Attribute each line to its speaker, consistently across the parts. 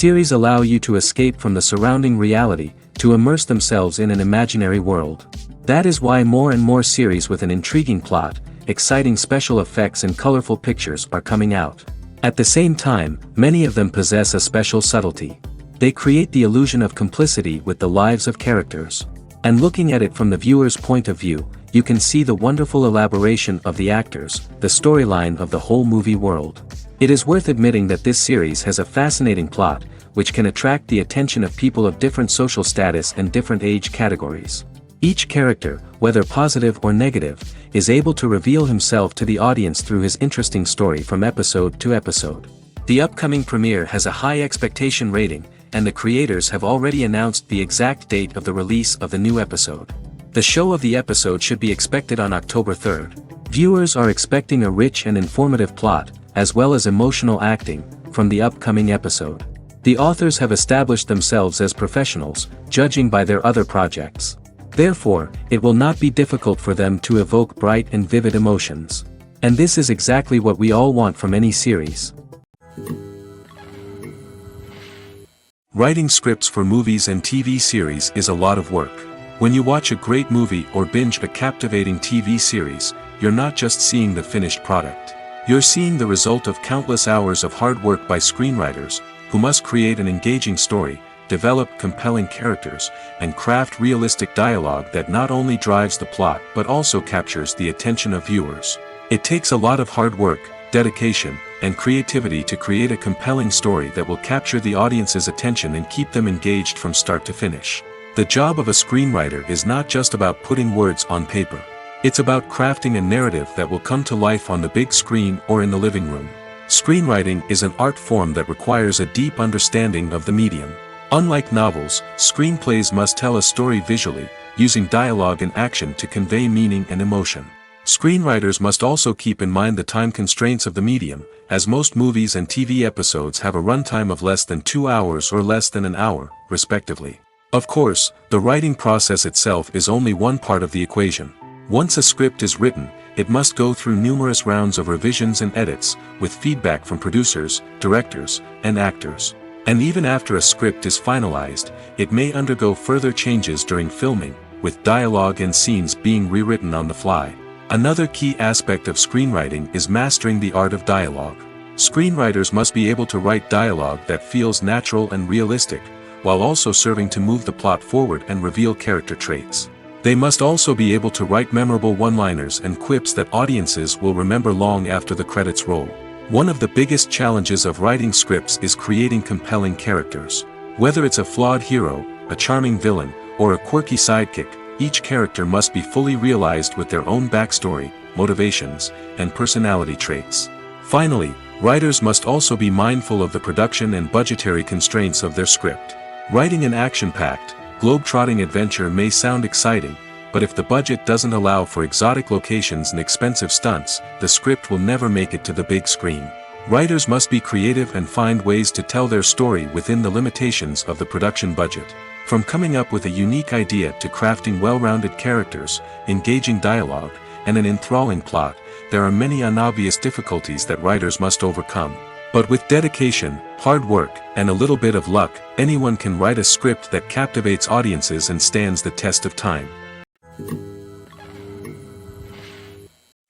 Speaker 1: Series allow you to escape from the surrounding reality, to immerse themselves in an imaginary world. That is why more and more series with an intriguing plot, exciting special effects and colorful pictures are coming out. At the same time, many of them possess a special subtlety. They create the illusion of complicity with the lives of characters. And looking at it from the viewer's point of view, you can see the wonderful elaboration of the actors, the storyline of the whole movie world. It is worth admitting that this series has a fascinating plot, which can attract the attention of people of different social status and different age categories. Each character, whether positive or negative, is able to reveal himself to the audience through his interesting story from episode to episode. The upcoming premiere has a high expectation rating, and the creators have already announced the exact date of the release of the new episode. The show of the episode should be expected on October 3rd. Viewers are expecting a rich and informative plot, as well as emotional acting, from the upcoming episode. The authors have established themselves as professionals, judging by their other projects. Therefore, it will not be difficult for them to evoke bright and vivid emotions. And this is exactly what we all want from any series. Writing scripts for movies and TV series is a lot of work. When you watch a great movie or binge a captivating TV series, you're not just seeing the finished product. You're seeing the result of countless hours of hard work by screenwriters, who must create an engaging story, develop compelling characters, and craft realistic dialogue that not only drives the plot but also captures the attention of viewers. It takes a lot of hard work, dedication, and creativity to create a compelling story that will capture the audience's attention and keep them engaged from start to finish. The job of a screenwriter is not just about putting words on paper. It's about crafting a narrative that will come to life on the big screen or in the living room. Screenwriting is an art form that requires a deep understanding of the medium. Unlike novels, screenplays must tell a story visually, using dialogue and action to convey meaning and emotion. Screenwriters must also keep in mind the time constraints of the medium, as most movies and TV episodes have a runtime of less than 2 hours or less than an hour, respectively. Of course, the writing process itself is only one part of the equation. Once a script is written, it must go through numerous rounds of revisions and edits, with feedback from producers, directors, and actors. And even after a script is finalized, it may undergo further changes during filming, with dialogue and scenes being rewritten on the fly. Another key aspect of screenwriting is mastering the art of dialogue. Screenwriters must be able to write dialogue that feels natural and realistic, while also serving to move the plot forward and reveal character traits. They must also be able to write memorable one-liners and quips that audiences will remember long after the credits roll. One of the biggest challenges of writing scripts is creating compelling characters. Whether it's a flawed hero, a charming villain, or a quirky sidekick, each character must be fully realized with their own backstory, motivations, and personality traits. Finally, writers must also be mindful of the production and budgetary constraints of their script. Writing an action-packed, globe-trotting adventure may sound exciting, but if the budget doesn't allow for exotic locations and expensive stunts, the script will never make it to the big screen. Writers must be creative and find ways to tell their story within the limitations of the production budget. From coming up with a unique idea to crafting well-rounded characters, engaging dialogue, and an enthralling plot, there are many unobvious difficulties that writers must overcome. But with dedication, hard work, and a little bit of luck, anyone can write a script that captivates audiences and stands the test of time.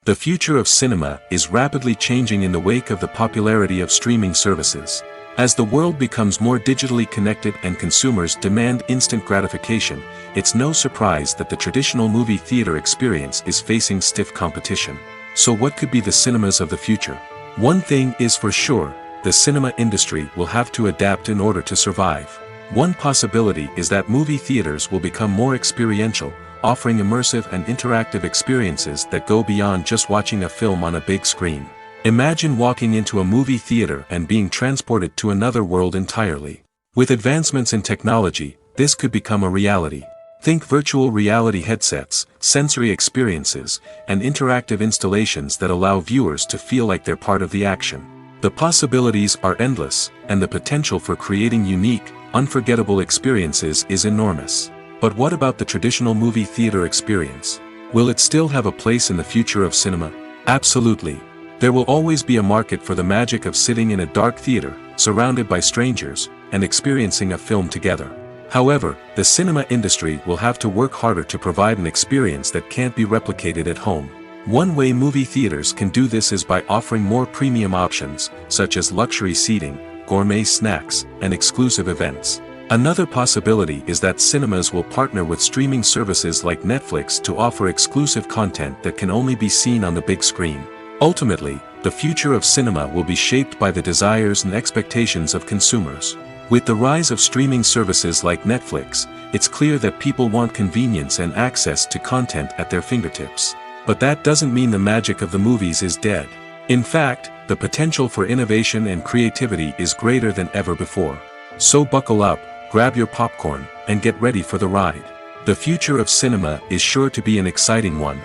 Speaker 1: The future of cinema is rapidly changing in the wake of the popularity of streaming services. As the world becomes more digitally connected and consumers demand instant gratification, it's no surprise that the traditional movie theater experience is facing stiff competition. So what could be the cinemas of the future? One thing is for sure, the cinema industry will have to adapt in order to survive. One possibility is that movie theaters will become more experiential, offering immersive and interactive experiences that go beyond just watching a film on a big screen. Imagine walking into a movie theater and being transported to another world entirely. With advancements in technology, this could become a reality. Think virtual reality headsets, sensory experiences, and interactive installations that allow viewers to feel like they're part of the action. The possibilities are endless, and the potential for creating unique, unforgettable experiences is enormous. But what about the traditional movie theater experience? Will it still have a place in the future of cinema? Absolutely. There will always be a market for the magic of sitting in a dark theater, surrounded by strangers, and experiencing a film together. However, the cinema industry will have to work harder to provide an experience that can't be replicated at home. One way movie theaters can do this is by offering more premium options, such as luxury seating, gourmet snacks, and exclusive events. Another possibility is that cinemas will partner with streaming services like Netflix to offer exclusive content that can only be seen on the big screen. Ultimately, the future of cinema will be shaped by the desires and expectations of consumers. With the rise of streaming services like Netflix, it's clear that people want convenience and access to content at their fingertips. But that doesn't mean the magic of the movies is dead. In fact, the potential for innovation and creativity is greater than ever before. So buckle up, grab your popcorn, and get ready for the ride. The future of cinema is sure to be an exciting one.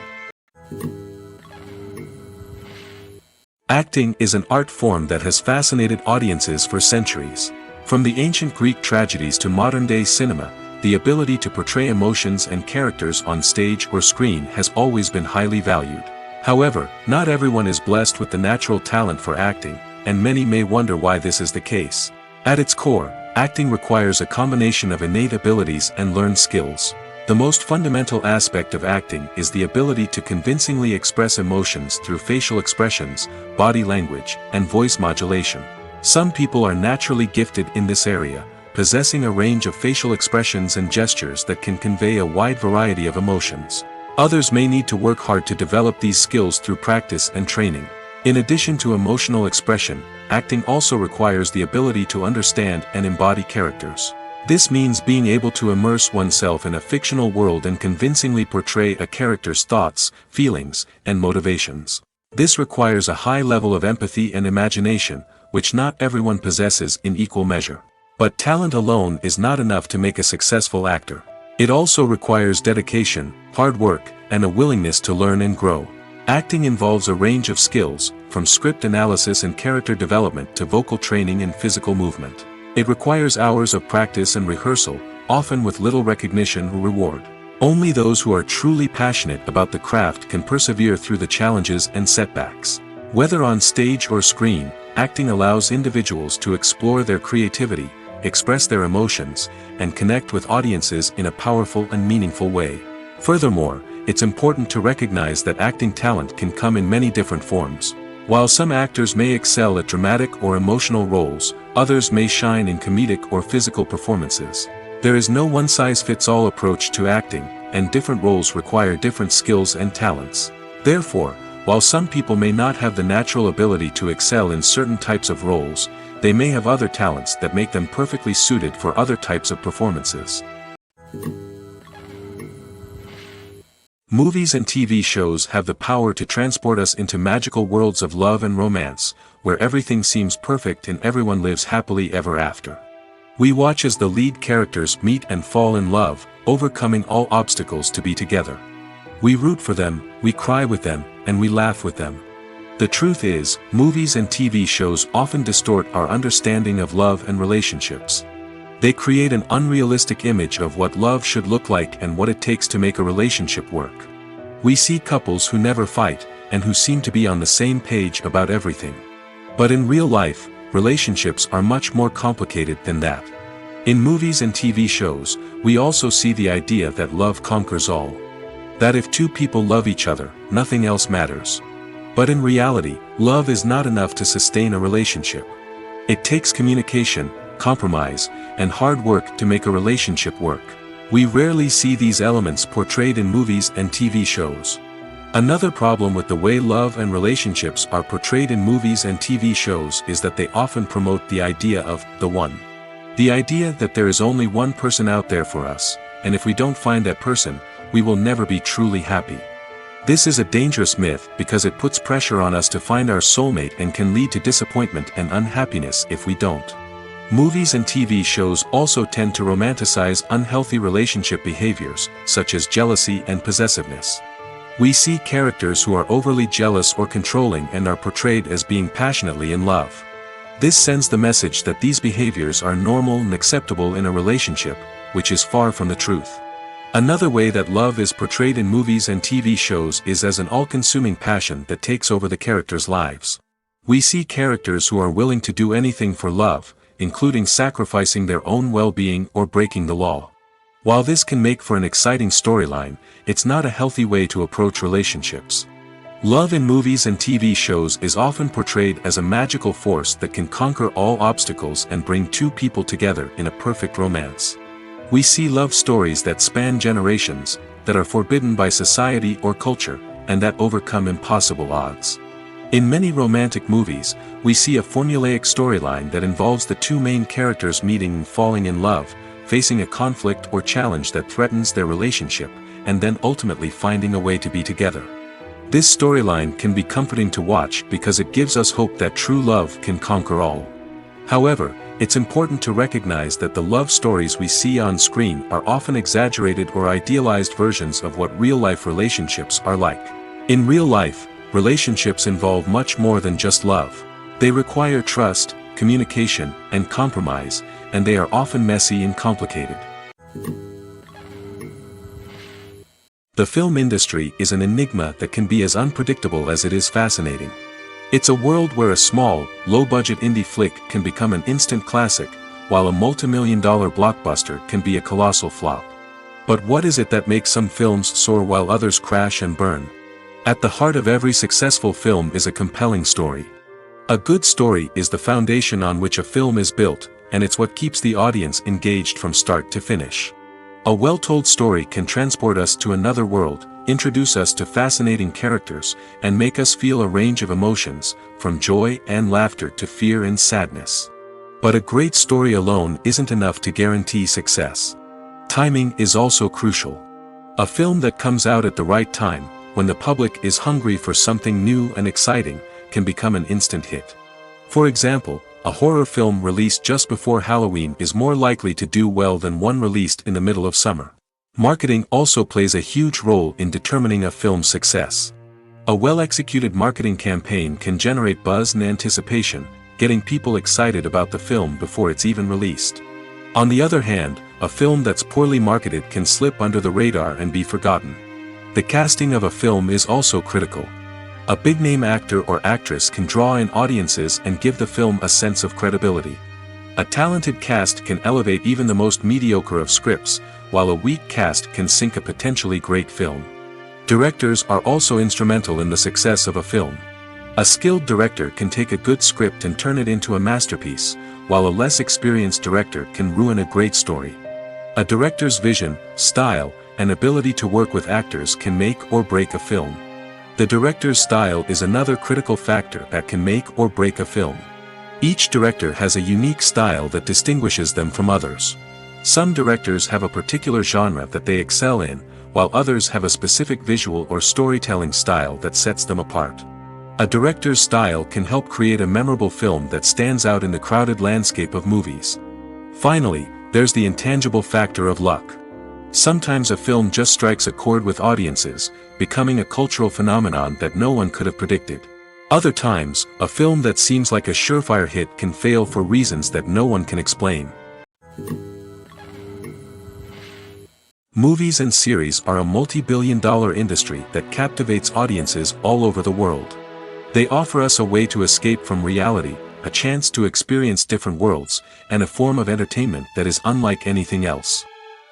Speaker 1: Acting is an art form that has fascinated audiences for centuries. From the ancient Greek tragedies to modern-day cinema, the ability to portray emotions and characters on stage or screen has always been highly valued. However, not everyone is blessed with the natural talent for acting, and many may wonder why this is the case. At its core, acting requires a combination of innate abilities and learned skills. The most fundamental aspect of acting is the ability to convincingly express emotions through facial expressions, body language, and voice modulation. Some people are naturally gifted in this area, possessing a range of facial expressions and gestures that can convey a wide variety of emotions. Others may need to work hard to develop these skills through practice and training. In addition to emotional expression, acting also requires the ability to understand and embody characters. This means being able to immerse oneself in a fictional world and convincingly portray a character's thoughts, feelings, and motivations. This requires a high level of empathy and imagination, which not everyone possesses in equal measure. But talent alone is not enough to make a successful actor. It also requires dedication, hard work, and a willingness to learn and grow. Acting involves a range of skills, from script analysis and character development to vocal training and physical movement. It requires hours of practice and rehearsal, often with little recognition or reward. Only those who are truly passionate about the craft can persevere through the challenges and setbacks. Whether on stage or screen, acting allows individuals to explore their creativity, express their emotions, and connect with audiences in a powerful and meaningful way. Furthermore, it's important to recognize that acting talent can come in many different forms. While some actors may excel at dramatic or emotional roles, others may shine in comedic or physical performances. There is no one-size-fits-all approach to acting, and different roles require different skills and talents. Therefore, while some people may not have the natural ability to excel in certain types of roles, they may have other talents that make them perfectly suited for other types of performances. Movies and TV shows have the power to transport us into magical worlds of love and romance, where everything seems perfect and everyone lives happily ever after. We watch as the lead characters meet and fall in love, overcoming all obstacles to be together. We root for them, we cry with them, and we laugh with them. The truth is, movies and TV shows often distort our understanding of love and relationships. They create an unrealistic image of what love should look like and what it takes to make a relationship work. We see couples who never fight, and who seem to be on the same page about everything. But in real life, relationships are much more complicated than that. In movies and TV shows, we also see the idea that love conquers all. That if two people love each other, nothing else matters. But in reality, love is not enough to sustain a relationship. It takes communication, compromise, and hard work to make a relationship work. We rarely see these elements portrayed in movies and TV shows. Another problem with the way love and relationships are portrayed in movies and TV shows is that they often promote the idea of the one. The idea that there is only one person out there for us, and if we don't find that person, we will never be truly happy. This is a dangerous myth because it puts pressure on us to find our soulmate and can lead to disappointment and unhappiness if we don't. Movies and TV shows also tend to romanticize unhealthy relationship behaviors, such as jealousy and possessiveness. We see characters who are overly jealous or controlling and are portrayed as being passionately in love. This sends the message that these behaviors are normal and acceptable in a relationship, which is far from the truth. Another way that love is portrayed in movies and TV shows is as an all-consuming passion that takes over the characters' lives. We see characters who are willing to do anything for love, including sacrificing their own well-being or breaking the law. While this can make for an exciting storyline, it's not a healthy way to approach relationships. Love in movies and TV shows is often portrayed as a magical force that can conquer all obstacles and bring two people together in a perfect romance. We see love stories that span generations, that are forbidden by society or culture, and that overcome impossible odds. In many romantic movies, we see a formulaic storyline that involves the two main characters meeting and falling in love, facing a conflict or challenge that threatens their relationship, and then ultimately finding a way to be together. This storyline can be comforting to watch because it gives us hope that true love can conquer all. However, it's important to recognize that the love stories we see on screen are often exaggerated or idealized versions of what real-life relationships are like. In real life, relationships involve much more than just love. They require trust, communication, and compromise, and they are often messy and complicated. The film industry is an enigma that can be as unpredictable as it is fascinating. It's a world where a small, low-budget indie flick can become an instant classic, while a multi-million-dollar blockbuster can be a colossal flop. But what is it that makes some films soar while others crash and burn? At the heart of every successful film is a compelling story. A good story is the foundation on which a film is built, and it's what keeps the audience engaged from start to finish. A well-told story can transport us to another world, introduce us to fascinating characters, and make us feel a range of emotions, from joy and laughter to fear and sadness. But a great story alone isn't enough to guarantee success. Timing is also crucial. A film that comes out at the right time, when the public is hungry for something new and exciting, can become an instant hit. For example, a horror film released just before Halloween is more likely to do well than one released in the middle of summer. Marketing also plays a huge role in determining a film's success. A well-executed marketing campaign can generate buzz and anticipation, getting people excited about the film before it's even released. On the other hand, a film that's poorly marketed can slip under the radar and be forgotten. The casting of a film is also critical. A big-name actor or actress can draw in audiences and give the film a sense of credibility. A talented cast can elevate even the most mediocre of scripts, while a weak cast can sink a potentially great film. Directors are also instrumental in the success of a film. A skilled director can take a good script and turn it into a masterpiece, while a less experienced director can ruin a great story. A director's vision, style, and ability to work with actors can make or break a film. The director's style is another critical factor that can make or break a film. Each director has a unique style that distinguishes them from others. Some directors have a particular genre that they excel in, while others have a specific visual or storytelling style that sets them apart. A director's style can help create a memorable film that stands out in the crowded landscape of movies. Finally, there's the intangible factor of luck. Sometimes a film just strikes a chord with audiences, becoming a cultural phenomenon that no one could have predicted. Other times, a film that seems like a surefire hit can fail for reasons that no one can explain. Movies and series are a multi-billion-dollar industry that captivates audiences all over the world. They offer us a way to escape from reality, a chance to experience different worlds, and a form of entertainment that is unlike anything else.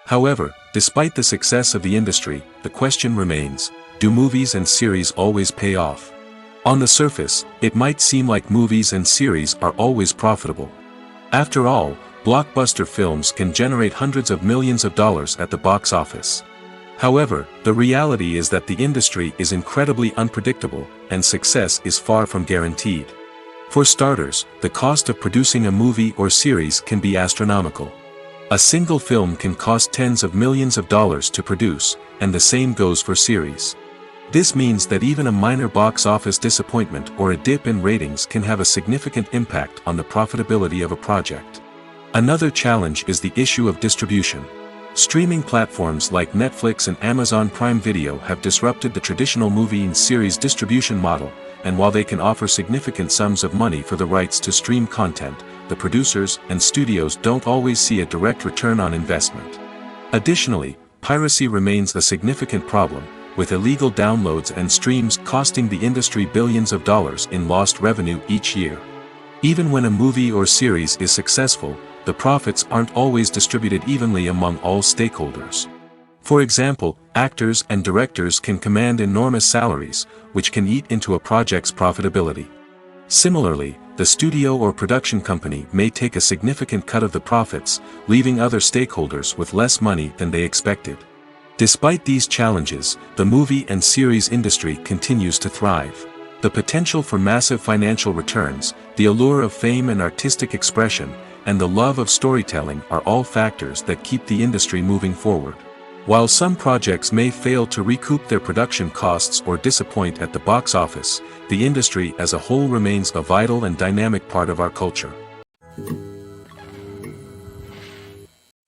Speaker 1: However, despite the success of the industry, the question remains, do movies and series always pay off? On the surface, it might seem like movies and series are always profitable. After all, blockbuster films can generate hundreds of millions of dollars at the box office. However, the reality is that the industry is incredibly unpredictable, and success is far from guaranteed. For starters, the cost of producing a movie or series can be astronomical. A single film can cost tens of millions of dollars to produce, and the same goes for series. This means that even a minor box office disappointment or a dip in ratings can have a significant impact on the profitability of a project. Another challenge is the issue of distribution. Streaming platforms like Netflix and Amazon Prime Video have disrupted the traditional movie and series distribution model, and while they can offer significant sums of money for the rights to stream content, the producers and studios don't always see a direct return on investment. Additionally, piracy remains a significant problem, with illegal downloads and streams costing the industry billions of dollars in lost revenue each year. Even when a movie or series is successful, the profits aren't always distributed evenly among all stakeholders. For example, actors and directors can command enormous salaries, which can eat into a project's profitability. Similarly, the studio or production company may take a significant cut of the profits, leaving other stakeholders with less money than they expected. Despite these challenges, the movie and series industry continues to thrive. The potential for massive financial returns, the allure of fame and artistic expression, and the love of storytelling are all factors that keep the industry moving forward. While some projects may fail to recoup their production costs or disappoint at the box office, the industry as a whole remains a vital and dynamic part of our culture.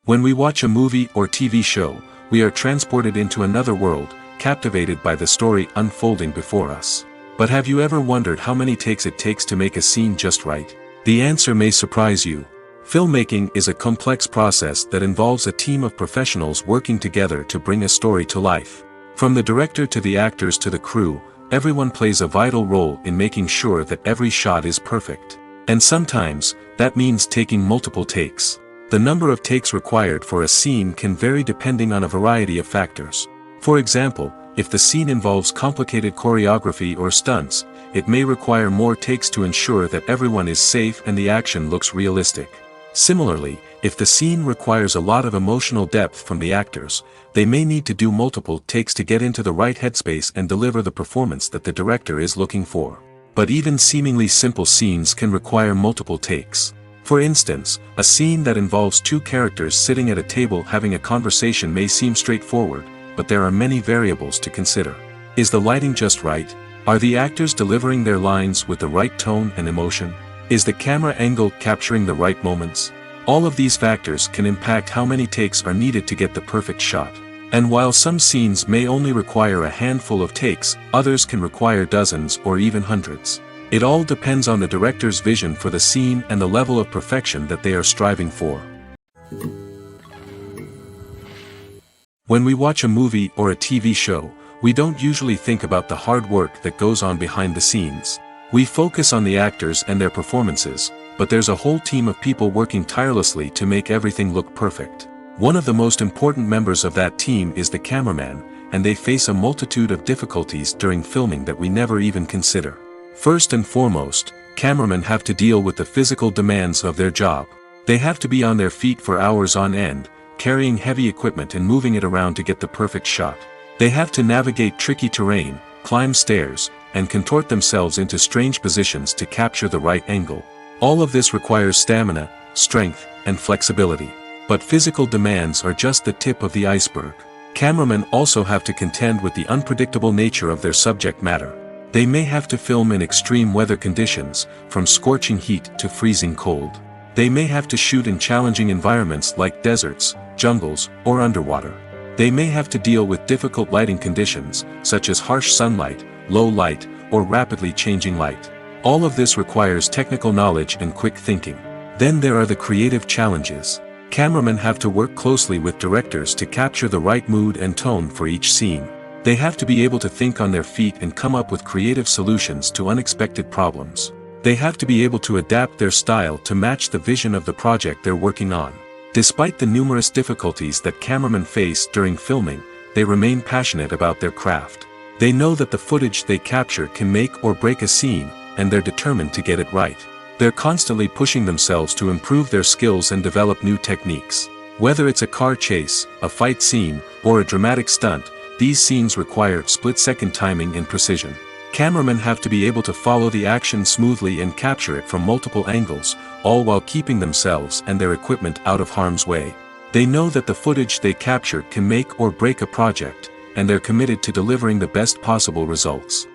Speaker 1: When we watch a movie or TV show, we are transported into another world, captivated by the story unfolding before us. But have you ever wondered how many takes it takes to make a scene just right? The answer may surprise you. Filmmaking is a complex process that involves a team of professionals working together to bring a story to life. From the director to the actors to the crew, everyone plays a vital role in making sure that every shot is perfect. And sometimes, that means taking multiple takes. The number of takes required for a scene can vary depending on a variety of factors. For example, if the scene involves complicated choreography or stunts, it may require more takes to ensure that everyone is safe and the action looks realistic. Similarly, if the scene requires a lot of emotional depth from the actors, they may need to do multiple takes to get into the right headspace and deliver the performance that the director is looking for. But even seemingly simple scenes can require multiple takes. For instance, a scene that involves two characters sitting at a table having a conversation may seem straightforward, but there are many variables to consider. Is the lighting just right? Are the actors delivering their lines with the right tone and emotion? Is the camera angle capturing the right moments? All of these factors can impact how many takes are needed to get the perfect shot. And while some scenes may only require a handful of takes, others can require dozens or even hundreds. It all depends on the director's vision for the scene and the level of perfection that they are striving for. When we watch a movie or a TV show, we don't usually think about the hard work that goes on behind the scenes. We focus on the actors and their performances, but there's a whole team of people working tirelessly to make everything look perfect. One of the most important members of that team is the cameraman, and they face a multitude of difficulties during filming that we never even consider. First and foremost, cameramen have to deal with the physical demands of their job. They have to be on their feet for hours on end, carrying heavy equipment and moving it around to get the perfect shot. They have to navigate tricky terrain, climb stairs, and contort themselves into strange positions to capture the right angle. All of this requires stamina, strength, and flexibility. But physical demands are just the tip of the iceberg. Cameramen also have to contend with the unpredictable nature of their subject matter. They may have to film in extreme weather conditions, from scorching heat to freezing cold. They may have to shoot in challenging environments like deserts, jungles, or underwater. They may have to deal with difficult lighting conditions, such as harsh sunlight, low light, or rapidly changing light. All of this requires technical knowledge and quick thinking. Then there are the creative challenges. Cameramen have to work closely with directors to capture the right mood and tone for each scene. They have to be able to think on their feet and come up with creative solutions to unexpected problems. They have to be able to adapt their style to match the vision of the project they're working on. Despite the numerous difficulties that cameramen face during filming, they remain passionate about their craft. They know that the footage they capture can make or break a scene, and they're determined to get it right. They're constantly pushing themselves to improve their skills and develop new techniques. Whether it's a car chase, a fight scene, or a dramatic stunt, these scenes require split-second timing and precision. Cameramen have to be able to follow the action smoothly and capture it from multiple angles, all while keeping themselves and their equipment out of harm's way. They know that the footage they capture can make or break a project, and they're committed to delivering the best possible results.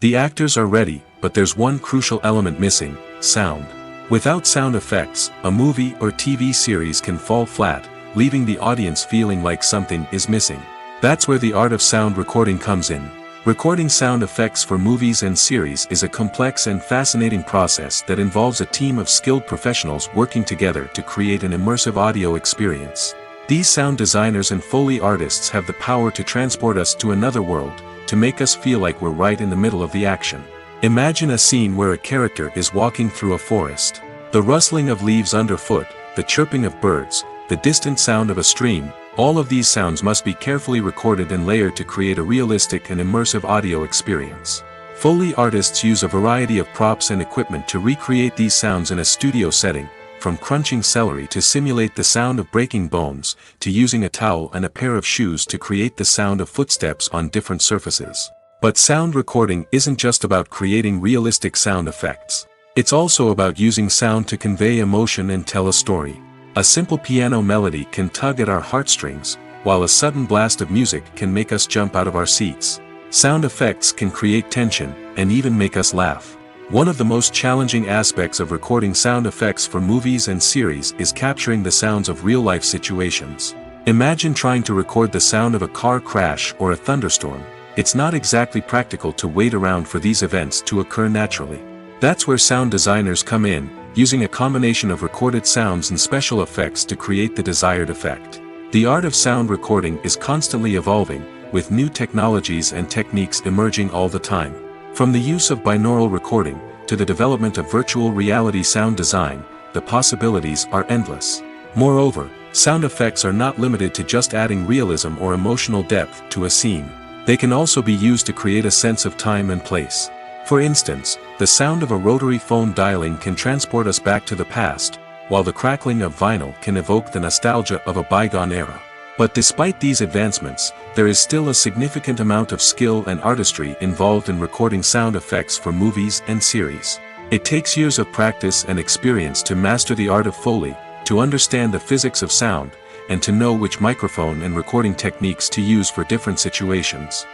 Speaker 1: The actors are ready, but there's one crucial element missing: sound. Without sound effects, a movie or TV series can fall flat, leaving the audience feeling like something is missing. That's where the art of sound recording comes in. Recording sound effects for movies and series is a complex and fascinating process that involves a team of skilled professionals working together to create an immersive audio experience. These sound designers and Foley artists have the power to transport us to another world, to make us feel like we're right in the middle of the action. Imagine a scene where a character is walking through a forest. The rustling of leaves underfoot, the chirping of birds, the distant sound of a stream, all of these sounds must be carefully recorded and layered to create a realistic and immersive audio experience. Foley artists use a variety of props and equipment to recreate these sounds in a studio setting, from crunching celery to simulate the sound of breaking bones, to using a towel and a pair of shoes to create the sound of footsteps on different surfaces. But sound recording isn't just about creating realistic sound effects. It's also about using sound to convey emotion and tell a story. A simple piano melody can tug at our heartstrings, while a sudden blast of music can make us jump out of our seats. Sound effects can create tension, and even make us laugh. One of the most challenging aspects of recording sound effects for movies and series is capturing the sounds of real-life situations. Imagine trying to record the sound of a car crash or a thunderstorm. It's not exactly practical to wait around for these events to occur naturally. That's where sound designers come in, using a combination of recorded sounds and special effects to create the desired effect. The art of sound recording is constantly evolving, with new technologies and techniques emerging all the time. From the use of binaural recording, to the development of virtual reality sound design, the possibilities are endless. Moreover, sound effects are not limited to just adding realism or emotional depth to a scene. They can also be used to create a sense of time and place. For instance, the sound of a rotary phone dialing can transport us back to the past, while the crackling of vinyl can evoke the nostalgia of a bygone era. But despite these advancements, there is still a significant amount of skill and artistry involved in recording sound effects for movies and series. It takes years of practice and experience to master the art of Foley, to understand the physics of sound, and to know which microphone and recording techniques to use for different situations.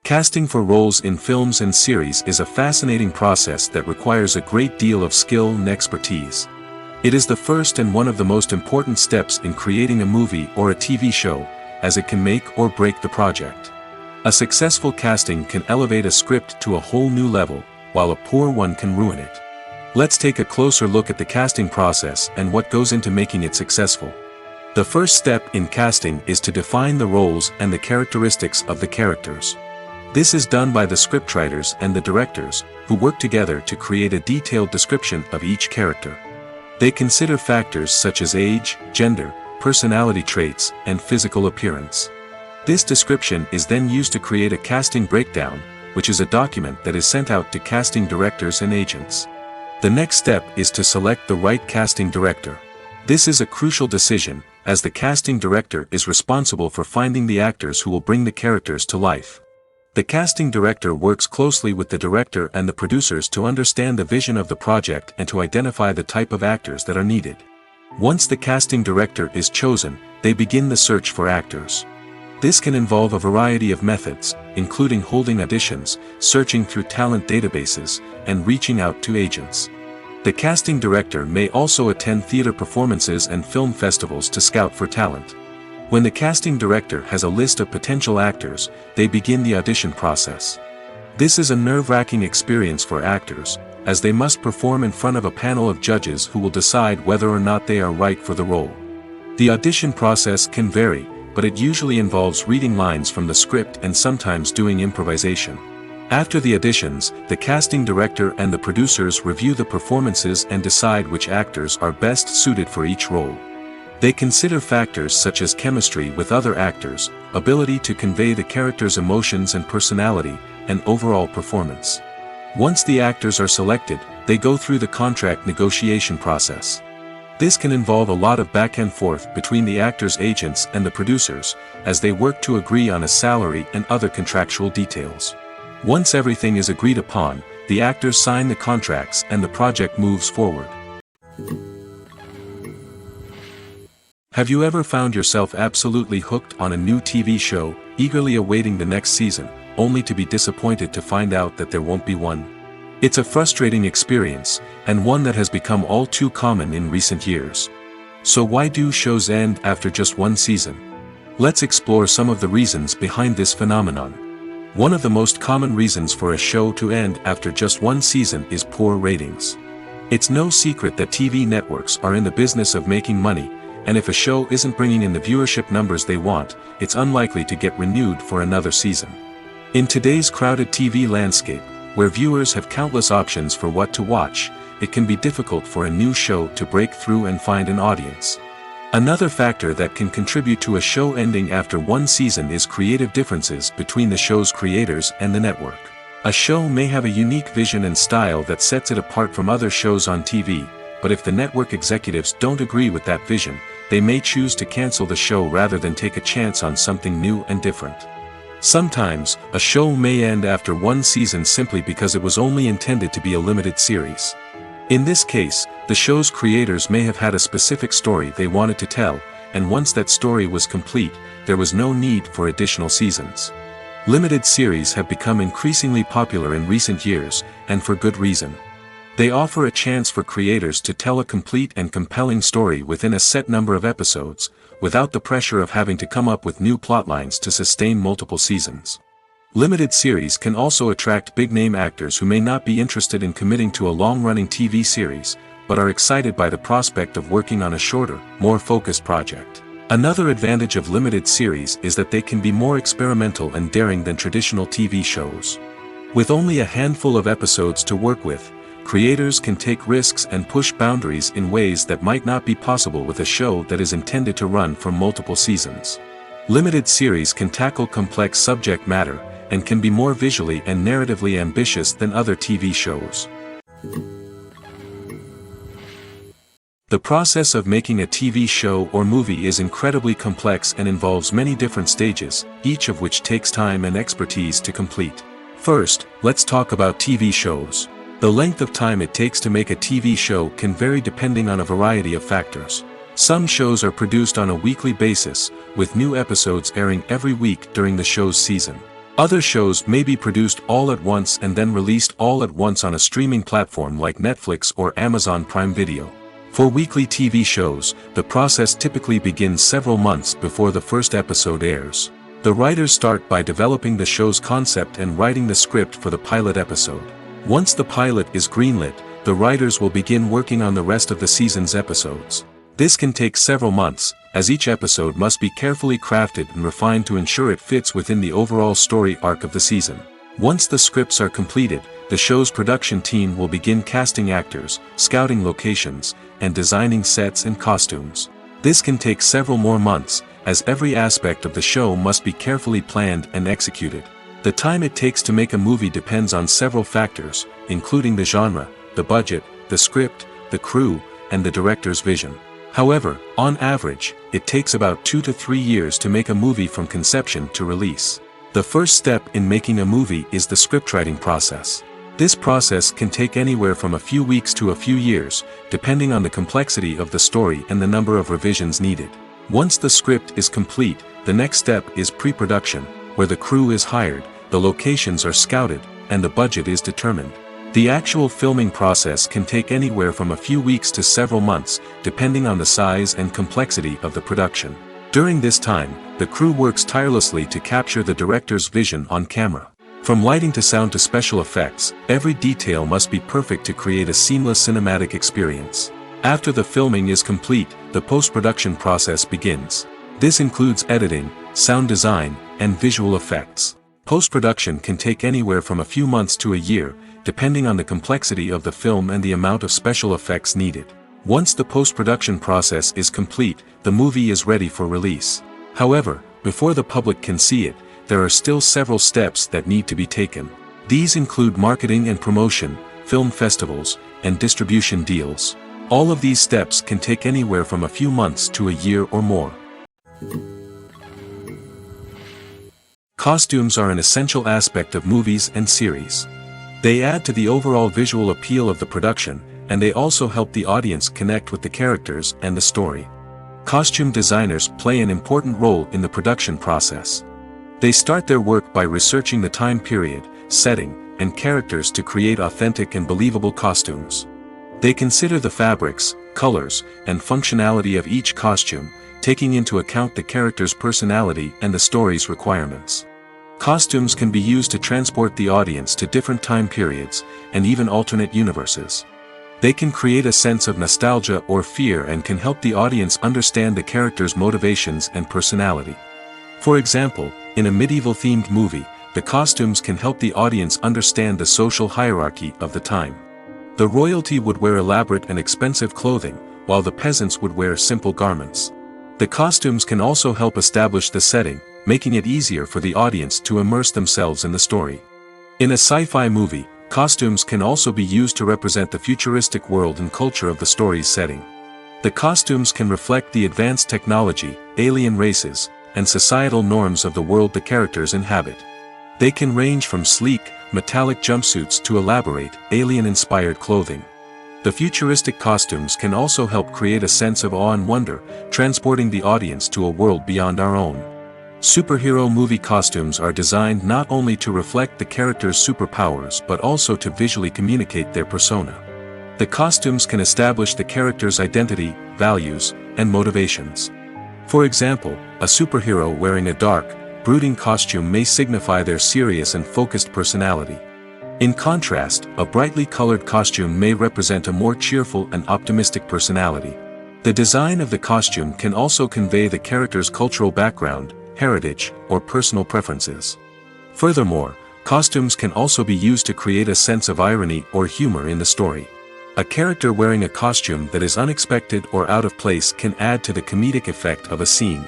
Speaker 1: Casting for roles in films and series is a fascinating process that requires a great deal of skill and expertise. It is the first and one of the most important steps in creating a movie or a TV show, as it can make or break the project. A successful casting can elevate a script to a whole new level, while a poor one can ruin it. Let's take a closer look at the casting process and what goes into making it successful. The first step in casting is to define the roles and the characteristics of the characters. This is done by the scriptwriters and the directors, who work together to create a detailed description of each character. They consider factors such as age, gender, personality traits, and physical appearance. This description is then used to create a casting breakdown, which is a document that is sent out to casting directors and agents. The next step is to select the right casting director. This is a crucial decision, as the casting director is responsible for finding the actors who will bring the characters to life. The casting director works closely with the director and the producers to understand the vision of the project and to identify the type of actors that are needed. Once the casting director is chosen, they begin the search for actors. This can involve a variety of methods, including holding auditions, searching through talent databases, and reaching out to agents. The casting director may also attend theater performances and film festivals to scout for talent. When the casting director has a list of potential actors, they begin the audition process. This is a nerve-wracking experience for actors, as they must perform in front of a panel of judges who will decide whether or not they are right for the role. The audition process can vary, but it usually involves reading lines from the script and sometimes doing improvisation. After the auditions, the casting director and the producers review the performances and decide which actors are best suited for each role. They consider factors such as chemistry with other actors, ability to convey the character's emotions and personality, and overall performance. Once the actors are selected, they go through the contract negotiation process. This can involve a lot of back and forth between the actors' agents and the producers, as they work to agree on a salary and other contractual details. Once everything is agreed upon, the actors sign the contracts and the project moves forward. Have you ever found yourself absolutely hooked on a new TV show, eagerly awaiting the next season, only to be disappointed to find out that there won't be one? It's a frustrating experience, and one that has become all too common in recent years. So why do shows end after just one season? Let's explore some of the reasons behind this phenomenon. One of the most common reasons for a show to end after just one season is poor ratings. It's no secret that TV networks are in the business of making money, and if a show isn't bringing in the viewership numbers they want, it's unlikely to get renewed for another season. In today's crowded TV landscape, where viewers have countless options for what to watch, it can be difficult for a new show to break through and find an audience. Another factor that can contribute to a show ending after one season is creative differences between the show's creators and the network. A show may have a unique vision and style that sets it apart from other shows on TV, but if the network executives don't agree with that vision, they may choose to cancel the show rather than take a chance on something new and different. Sometimes, a show may end after one season simply because it was only intended to be a limited series. In this case, the show's creators may have had a specific story they wanted to tell, and once that story was complete, there was no need for additional seasons. Limited series have become increasingly popular in recent years, and for good reason. They offer a chance for creators to tell a complete and compelling story within a set number of episodes, without the pressure of having to come up with new plotlines to sustain multiple seasons. Limited series can also attract big-name actors who may not be interested in committing to a long-running TV series, but are excited by the prospect of working on a shorter, more focused project. Another advantage of limited series is that they can be more experimental and daring than traditional TV shows. With only a handful of episodes to work with, creators can take risks and push boundaries in ways that might not be possible with a show that is intended to run for multiple seasons. Limited series can tackle complex subject matter, and can be more visually and narratively ambitious than other TV shows. The process of making a TV show or movie is incredibly complex and involves many different stages, each of which takes time and expertise to complete. First, let's talk about TV shows. The length of time it takes to make a TV show can vary depending on a variety of factors. Some shows are produced on a weekly basis, with new episodes airing every week during the show's season. Other shows may be produced all at once and then released all at once on a streaming platform like Netflix or Amazon Prime Video. For weekly TV shows, the process typically begins several months before the first episode airs. The writers start by developing the show's concept and writing the script for the pilot episode. Once the pilot is greenlit, the writers will begin working on the rest of the season's episodes. This can take several months, as each episode must be carefully crafted and refined to ensure it fits within the overall story arc of the season. Once the scripts are completed, the show's production team will begin casting actors, scouting locations, and designing sets and costumes. This can take several more months, as every aspect of the show must be carefully planned and executed. The time it takes to make a movie depends on several factors, including the genre, the budget, the script, the crew, and the director's vision. However, on average, it takes about 2 to 3 years to make a movie from conception to release. The first step in making a movie is the scriptwriting process. This process can take anywhere from a few weeks to a few years, depending on the complexity of the story and the number of revisions needed. Once the script is complete, the next step is pre-production, where the crew is hired, the locations are scouted, and the budget is determined. The actual filming process can take anywhere from a few weeks to several months, depending on the size and complexity of the production. During this time, the crew works tirelessly to capture the director's vision on camera. From lighting to sound to special effects, every detail must be perfect to create a seamless cinematic experience. After the filming is complete, the post-production process begins. This includes editing, sound design, and visual effects. Post-production can take anywhere from a few months to a year, depending on the complexity of the film and the amount of special effects needed. Once the post-production process is complete, the movie is ready for release. However, before the public can see it, there are still several steps that need to be taken. These include marketing and promotion, film festivals, and distribution deals. All of these steps can take anywhere from a few months to a year or more. Costumes are an essential aspect of movies and series. They add to the overall visual appeal of the production, and they also help the audience connect with the characters and the story. Costume designers play an important role in the production process. They start their work by researching the time period, setting, and characters to create authentic and believable costumes. They consider the fabrics, colors, and functionality of each costume, taking into account the character's personality and the story's requirements. Costumes can be used to transport the audience to different time periods, and even alternate universes. They can create a sense of nostalgia or fear and can help the audience understand the character's motivations and personality. For example, in a medieval-themed movie, the costumes can help the audience understand the social hierarchy of the time. The royalty would wear elaborate and expensive clothing, while the peasants would wear simple garments. The costumes can also help establish the setting, making it easier for the audience to immerse themselves in the story. In a sci-fi movie, costumes can also be used to represent the futuristic world and culture of the story's setting. The costumes can reflect the advanced technology, alien races, and societal norms of the world the characters inhabit. They can range from sleek, metallic jumpsuits to elaborate, alien-inspired clothing. The futuristic costumes can also help create a sense of awe and wonder, transporting the audience to a world beyond our own. Superhero movie costumes are designed not only to reflect the character's superpowers but also to visually communicate their persona. The costumes can establish the character's identity, values, and motivations. For example, a superhero wearing a dark, brooding costume may signify their serious and focused personality. In contrast, a brightly colored costume may represent a more cheerful and optimistic personality. The design of the costume can also convey the character's cultural background, heritage, or personal preferences. Furthermore, costumes can also be used to create a sense of irony or humor in the story. A character wearing a costume that is unexpected or out of place can add to the comedic effect of a scene.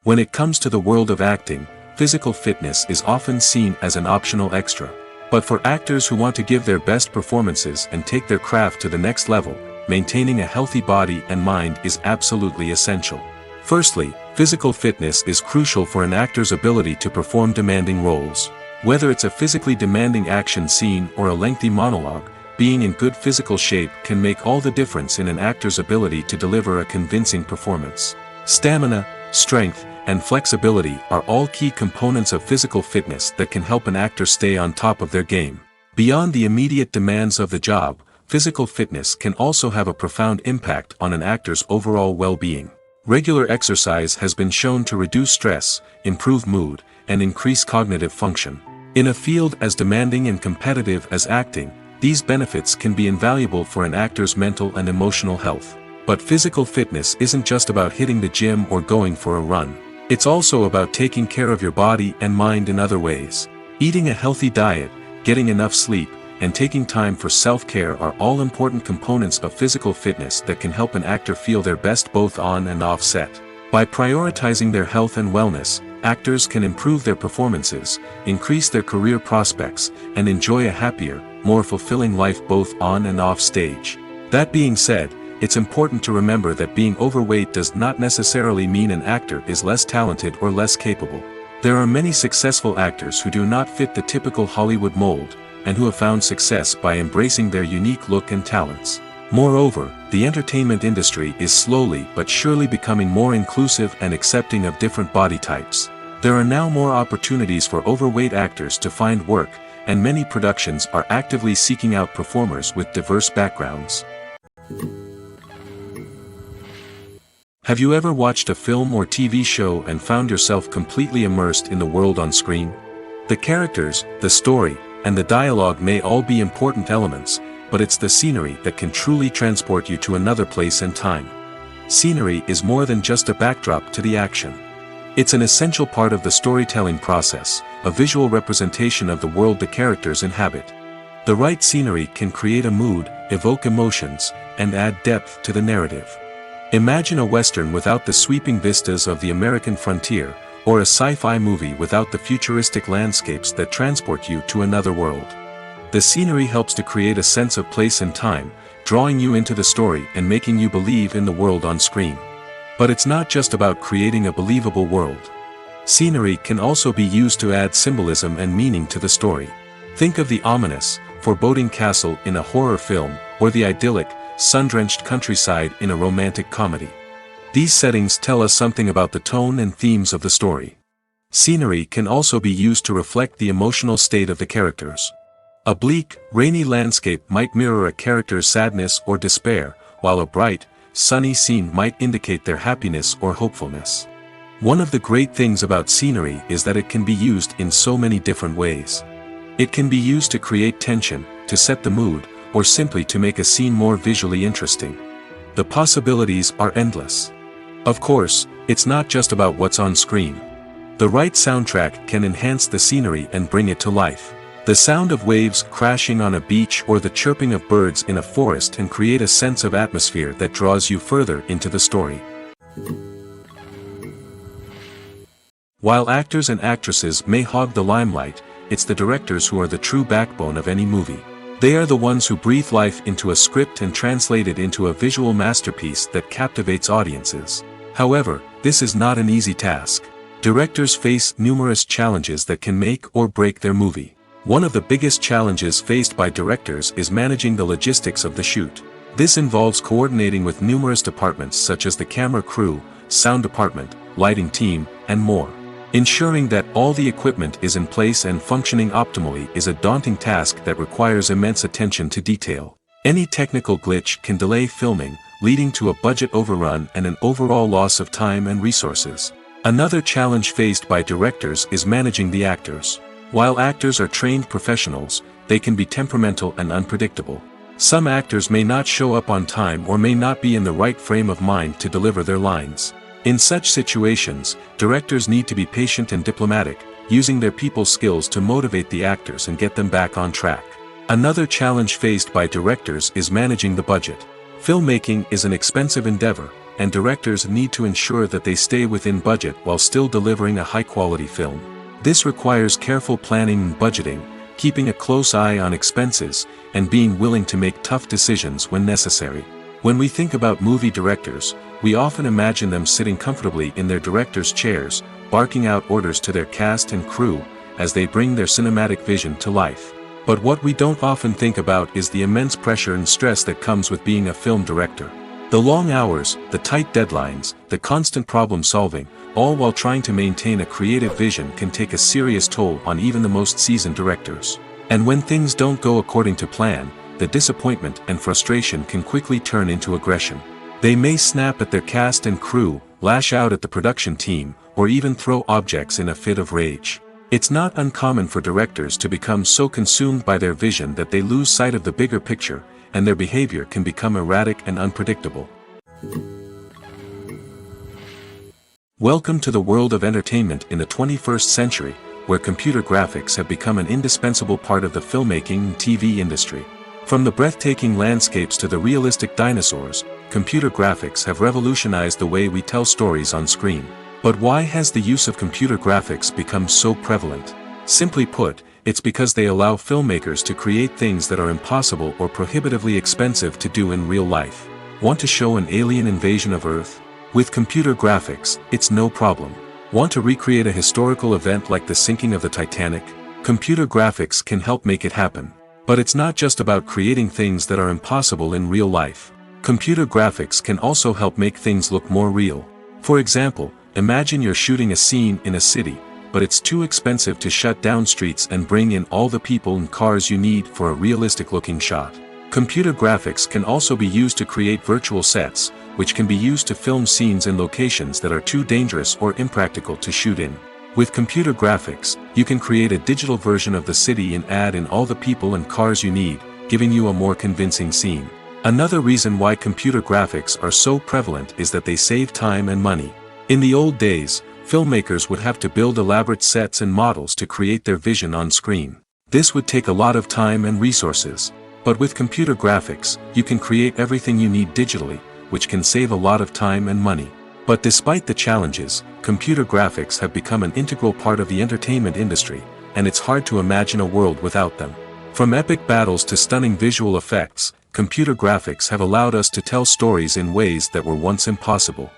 Speaker 1: When it comes to the world of acting, physical fitness is often seen as an optional extra. But for actors who want to give their best performances and take their craft to the next level, maintaining a healthy body and mind is absolutely essential. Firstly, physical fitness is crucial for an actor's ability to perform demanding roles. Whether it's a physically demanding action scene or a lengthy monologue, being in good physical shape can make all the difference in an actor's ability to deliver a convincing performance. Stamina, strength, and flexibility are all key components of physical fitness that can help an actor stay on top of their game. Beyond the immediate demands of the job, physical fitness can also have a profound impact on an actor's overall well-being. Regular exercise has been shown to reduce stress, improve mood, and increase cognitive function. In a field as demanding and competitive as acting, these benefits can be invaluable for an actor's mental and emotional health. But physical fitness isn't just about hitting the gym or going for a run. It's also about taking care of your body and mind in other ways. Eating a healthy diet, getting enough sleep, and taking time for self-care are all important components of physical fitness that can help an actor feel their best both on and off set. By prioritizing their health and wellness, actors can improve their performances, increase their career prospects, and enjoy a happier, more fulfilling life both on and off stage. That being said, it's important to remember that being overweight does not necessarily mean an actor is less talented or less capable. There are many successful actors who do not fit the typical Hollywood mold, and who have found success by embracing their unique look and talents. Moreover, the entertainment industry is slowly but surely becoming more inclusive and accepting of different body types. There are now more opportunities for overweight actors to find work, and many productions are actively seeking out performers with diverse backgrounds. Have you ever watched a film or TV show and found yourself completely immersed in the world on screen? The characters, the story, and the dialogue may all be important elements, but it's the scenery that can truly transport you to another place and time. Scenery is more than just a backdrop to the action. It's an essential part of the storytelling process, a visual representation of the world the characters inhabit. The right scenery can create a mood, evoke emotions, and add depth to the narrative. Imagine a Western without the sweeping vistas of the American frontier, or a sci-fi movie without the futuristic landscapes that transport you to another world. The scenery helps to create a sense of place and time, drawing you into the story and making you believe in the world on screen. But it's not just about creating a believable world. Scenery can also be used to add symbolism and meaning to the story. Think of the ominous, foreboding castle in a horror film, or the idyllic, sun-drenched countryside in a romantic comedy. These settings tell us something about the tone and themes of the story. Scenery can also be used to reflect the emotional state of the characters. A bleak, rainy landscape might mirror a character's sadness or despair, while a bright, sunny scene might indicate their happiness or hopefulness. One of the great things about scenery is that it can be used in so many different ways. It can be used to create tension, to set the mood, or simply to make a scene more visually interesting. The possibilities are endless. Of course, it's not just about what's on screen. The right soundtrack can enhance the scenery and bring it to life. The sound of waves crashing on a beach or the chirping of birds in a forest can create a sense of atmosphere that draws you further into the story. While actors and actresses may hog the limelight, it's the directors who are the true backbone of any movie. They are the ones who breathe life into a script and translate it into a visual masterpiece that captivates audiences. However, this is not an easy task. Directors face numerous challenges that can make or break their movie. One of the biggest challenges faced by directors is managing the logistics of the shoot. This involves coordinating with numerous departments such as the camera crew, sound department, lighting team, and more. Ensuring that all the equipment is in place and functioning optimally is a daunting task that requires immense attention to detail. Any technical glitch can delay filming, leading to a budget overrun and an overall loss of time and resources. Another challenge faced by directors is managing the actors. While actors are trained professionals, they can be temperamental and unpredictable. Some actors may not show up on time or may not be in the right frame of mind to deliver their lines. In such situations, directors need to be patient and diplomatic, using their people skills to motivate the actors and get them back on track. Another challenge faced by directors is managing the budget. Filmmaking is an expensive endeavor, and directors need to ensure that they stay within budget while still delivering a high-quality film. This requires careful planning and budgeting, keeping a close eye on expenses, and being willing to make tough decisions when necessary. When we think about movie directors, we often imagine them sitting comfortably in their director's chairs, barking out orders to their cast and crew, as they bring their cinematic vision to life. But what we don't often think about is the immense pressure and stress that comes with being a film director. The long hours, the tight deadlines, the constant problem solving, all while trying to maintain a creative vision can take a serious toll on even the most seasoned directors. And when things don't go according to plan, the disappointment and frustration can quickly turn into aggression. They may snap at their cast and crew, lash out at the production team, or even throw objects in a fit of rage. It's not uncommon for directors to become so consumed by their vision that they lose sight of the bigger picture, and their behavior can become erratic and unpredictable. Welcome to the world of entertainment in the 21st century, where computer graphics have become an indispensable part of the filmmaking and TV industry. From the breathtaking landscapes to the realistic dinosaurs, computer graphics have revolutionized the way we tell stories on screen. But why has the use of computer graphics become so prevalent? Simply put, it's because they allow filmmakers to create things that are impossible or prohibitively expensive to do in real life. Want to show an alien invasion of Earth? With computer graphics, it's no problem. Want to recreate a historical event like the sinking of the Titanic? Computer graphics can help make it happen. But it's not just about creating things that are impossible in real life. Computer graphics can also help make things look more real. For example, imagine you're shooting a scene in a city, but it's too expensive to shut down streets and bring in all the people and cars you need for a realistic-looking shot. Computer graphics can also be used to create virtual sets, which can be used to film scenes in locations that are too dangerous or impractical to shoot in. With computer graphics, you can create a digital version of the city and add in all the people and cars you need, giving you a more convincing scene. Another reason why computer graphics are so prevalent is that they save time and money. In the old days, filmmakers would have to build elaborate sets and models to create their vision on screen. This would take a lot of time and resources. But with computer graphics, you can create everything you need digitally, which can save a lot of time and money. But despite the challenges, computer graphics have become an integral part of the entertainment industry, and it's hard to imagine a world without them. From epic battles to stunning visual effects, computer graphics have allowed us to tell stories in ways that were once impossible.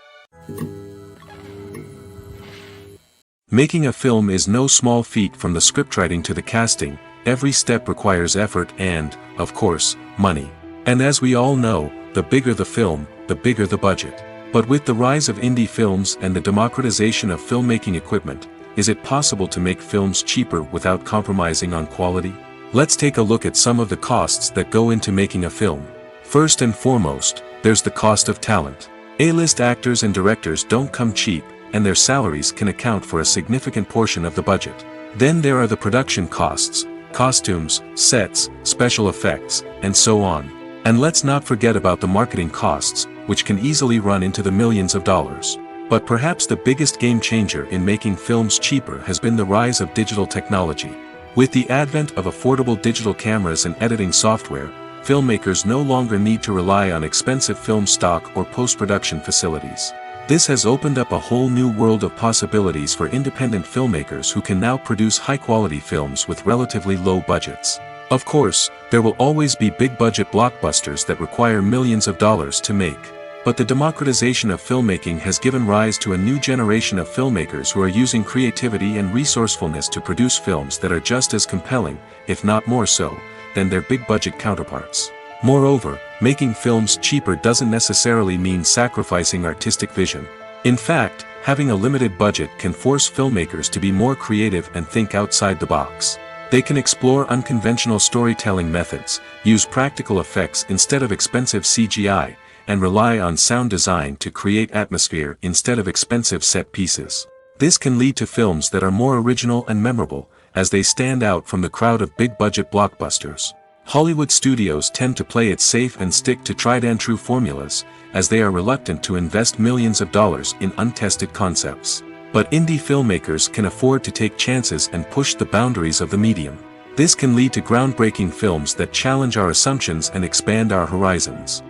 Speaker 1: Making a film is no small feat. From the scriptwriting to the casting, every step requires effort and, of course, money. And as we all know, the bigger the film, the bigger the budget. But with the rise of indie films and the democratization of filmmaking equipment, is it possible to make films cheaper without compromising on quality? Let's take a look at some of the costs that go into making a film. First and foremost, there's the cost of talent. A-list actors and directors don't come cheap, and their salaries can account for a significant portion of the budget. Then there are the production costs, costumes, sets, special effects, and so on. And let's not forget about the marketing costs, which can easily run into the millions of dollars. But perhaps the biggest game changer in making films cheaper has been the rise of digital technology. With the advent of affordable digital cameras and editing software, filmmakers no longer need to rely on expensive film stock or post-production facilities. This has opened up a whole new world of possibilities for independent filmmakers who can now produce high-quality films with relatively low budgets. Of course, there will always be big-budget blockbusters that require millions of dollars to make. But the democratization of filmmaking has given rise to a new generation of filmmakers who are using creativity and resourcefulness to produce films that are just as compelling, if not more so, than their big-budget counterparts. Moreover, making films cheaper doesn't necessarily mean sacrificing artistic vision. In fact, having a limited budget can force filmmakers to be more creative and think outside the box. They can explore unconventional storytelling methods, use practical effects instead of expensive CGI, and rely on sound design to create atmosphere instead of expensive set pieces. This can lead to films that are more original and memorable, as they stand out from the crowd of big-budget blockbusters. Hollywood studios tend to play it safe and stick to tried-and-true formulas, as they are reluctant to invest millions of dollars in untested concepts. But indie filmmakers can afford to take chances and push the boundaries of the medium. This can lead to groundbreaking films that challenge our assumptions and expand our horizons.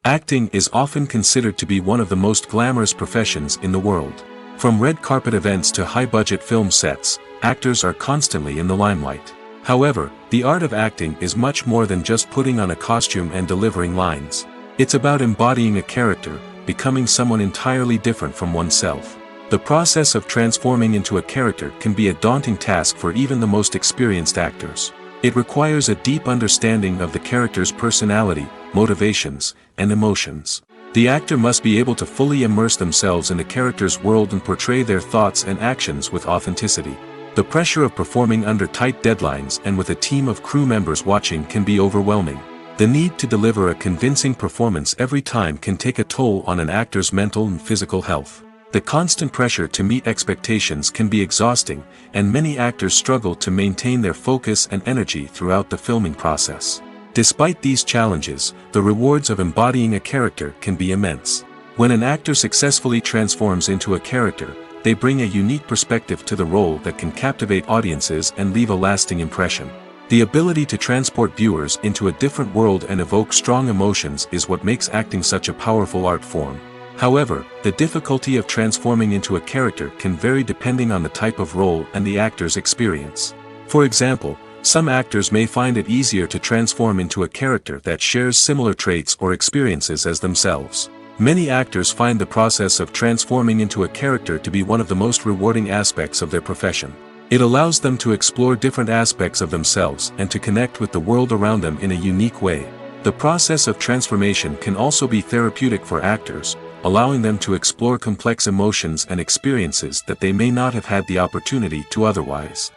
Speaker 1: Acting is often considered to be one of the most glamorous professions in the world. From red carpet events to high-budget film sets, actors are constantly in the limelight. However, the art of acting is much more than just putting on a costume and delivering lines. It's about embodying a character, becoming someone entirely different from oneself. The process of transforming into a character can be a daunting task for even the most experienced actors. It requires a deep understanding of the character's personality, motivations, and emotions. The actor must be able to fully immerse themselves in the character's world and portray their thoughts and actions with authenticity. The pressure of performing under tight deadlines and with a team of crew members watching can be overwhelming. The need to deliver a convincing performance every time can take a toll on an actor's mental and physical health. The constant pressure to meet expectations can be exhausting, and many actors struggle to maintain their focus and energy throughout the filming process. Despite these challenges, the rewards of embodying a character can be immense. When an actor successfully transforms into a character, they bring a unique perspective to the role that can captivate audiences and leave a lasting impression. The ability to transport viewers into a different world and evoke strong emotions is what makes acting such a powerful art form. However, the difficulty of transforming into a character can vary depending on the type of role and the actor's experience. For example, some actors may find it easier to transform into a character that shares similar traits or experiences as themselves. Many actors find the process of transforming into a character to be one of the most rewarding aspects of their profession. It allows them to explore different aspects of themselves and to connect with the world around them in a unique way. The process of transformation can also be therapeutic for actors, allowing them to explore complex emotions and experiences that they may not have had the opportunity to otherwise.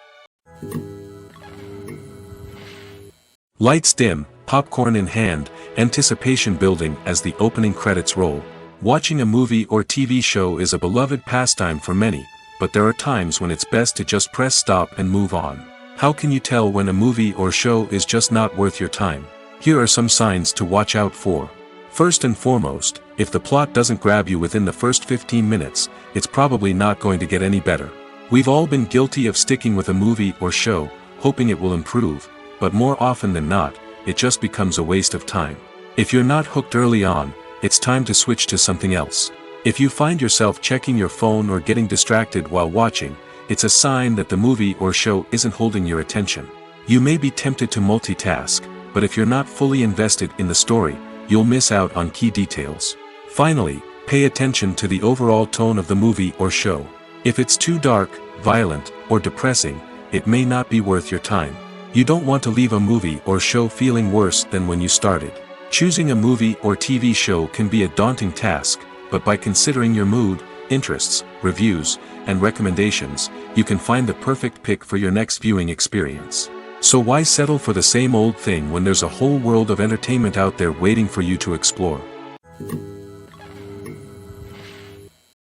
Speaker 1: Lights dim, popcorn in hand, anticipation building as the opening credits roll. Watching a movie or TV show is a beloved pastime for many, but there are times when it's best to just press stop and move on. How can you tell when a movie or show is just not worth your time? Here are some signs to watch out for. First and foremost, if the plot doesn't grab you within the first 15 minutes, it's probably not going to get any better. We've all been guilty of sticking with a movie or show, hoping it will improve, but more often than not, it just becomes a waste of time. If you're not hooked early on, it's time to switch to something else. If you find yourself checking your phone or getting distracted while watching, it's a sign that the movie or show isn't holding your attention. You may be tempted to multitask, but if you're not fully invested in the story, you'll miss out on key details. Finally, pay attention to the overall tone of the movie or show. If it's too dark, violent, or depressing, it may not be worth your time. You don't want to leave a movie or show feeling worse than when you started. Choosing a movie or TV show can be a daunting task, but by considering your mood, interests, reviews, and recommendations, you can find the perfect pick for your next viewing experience. So why settle for the same old thing when there's a whole world of entertainment out there waiting for you to explore?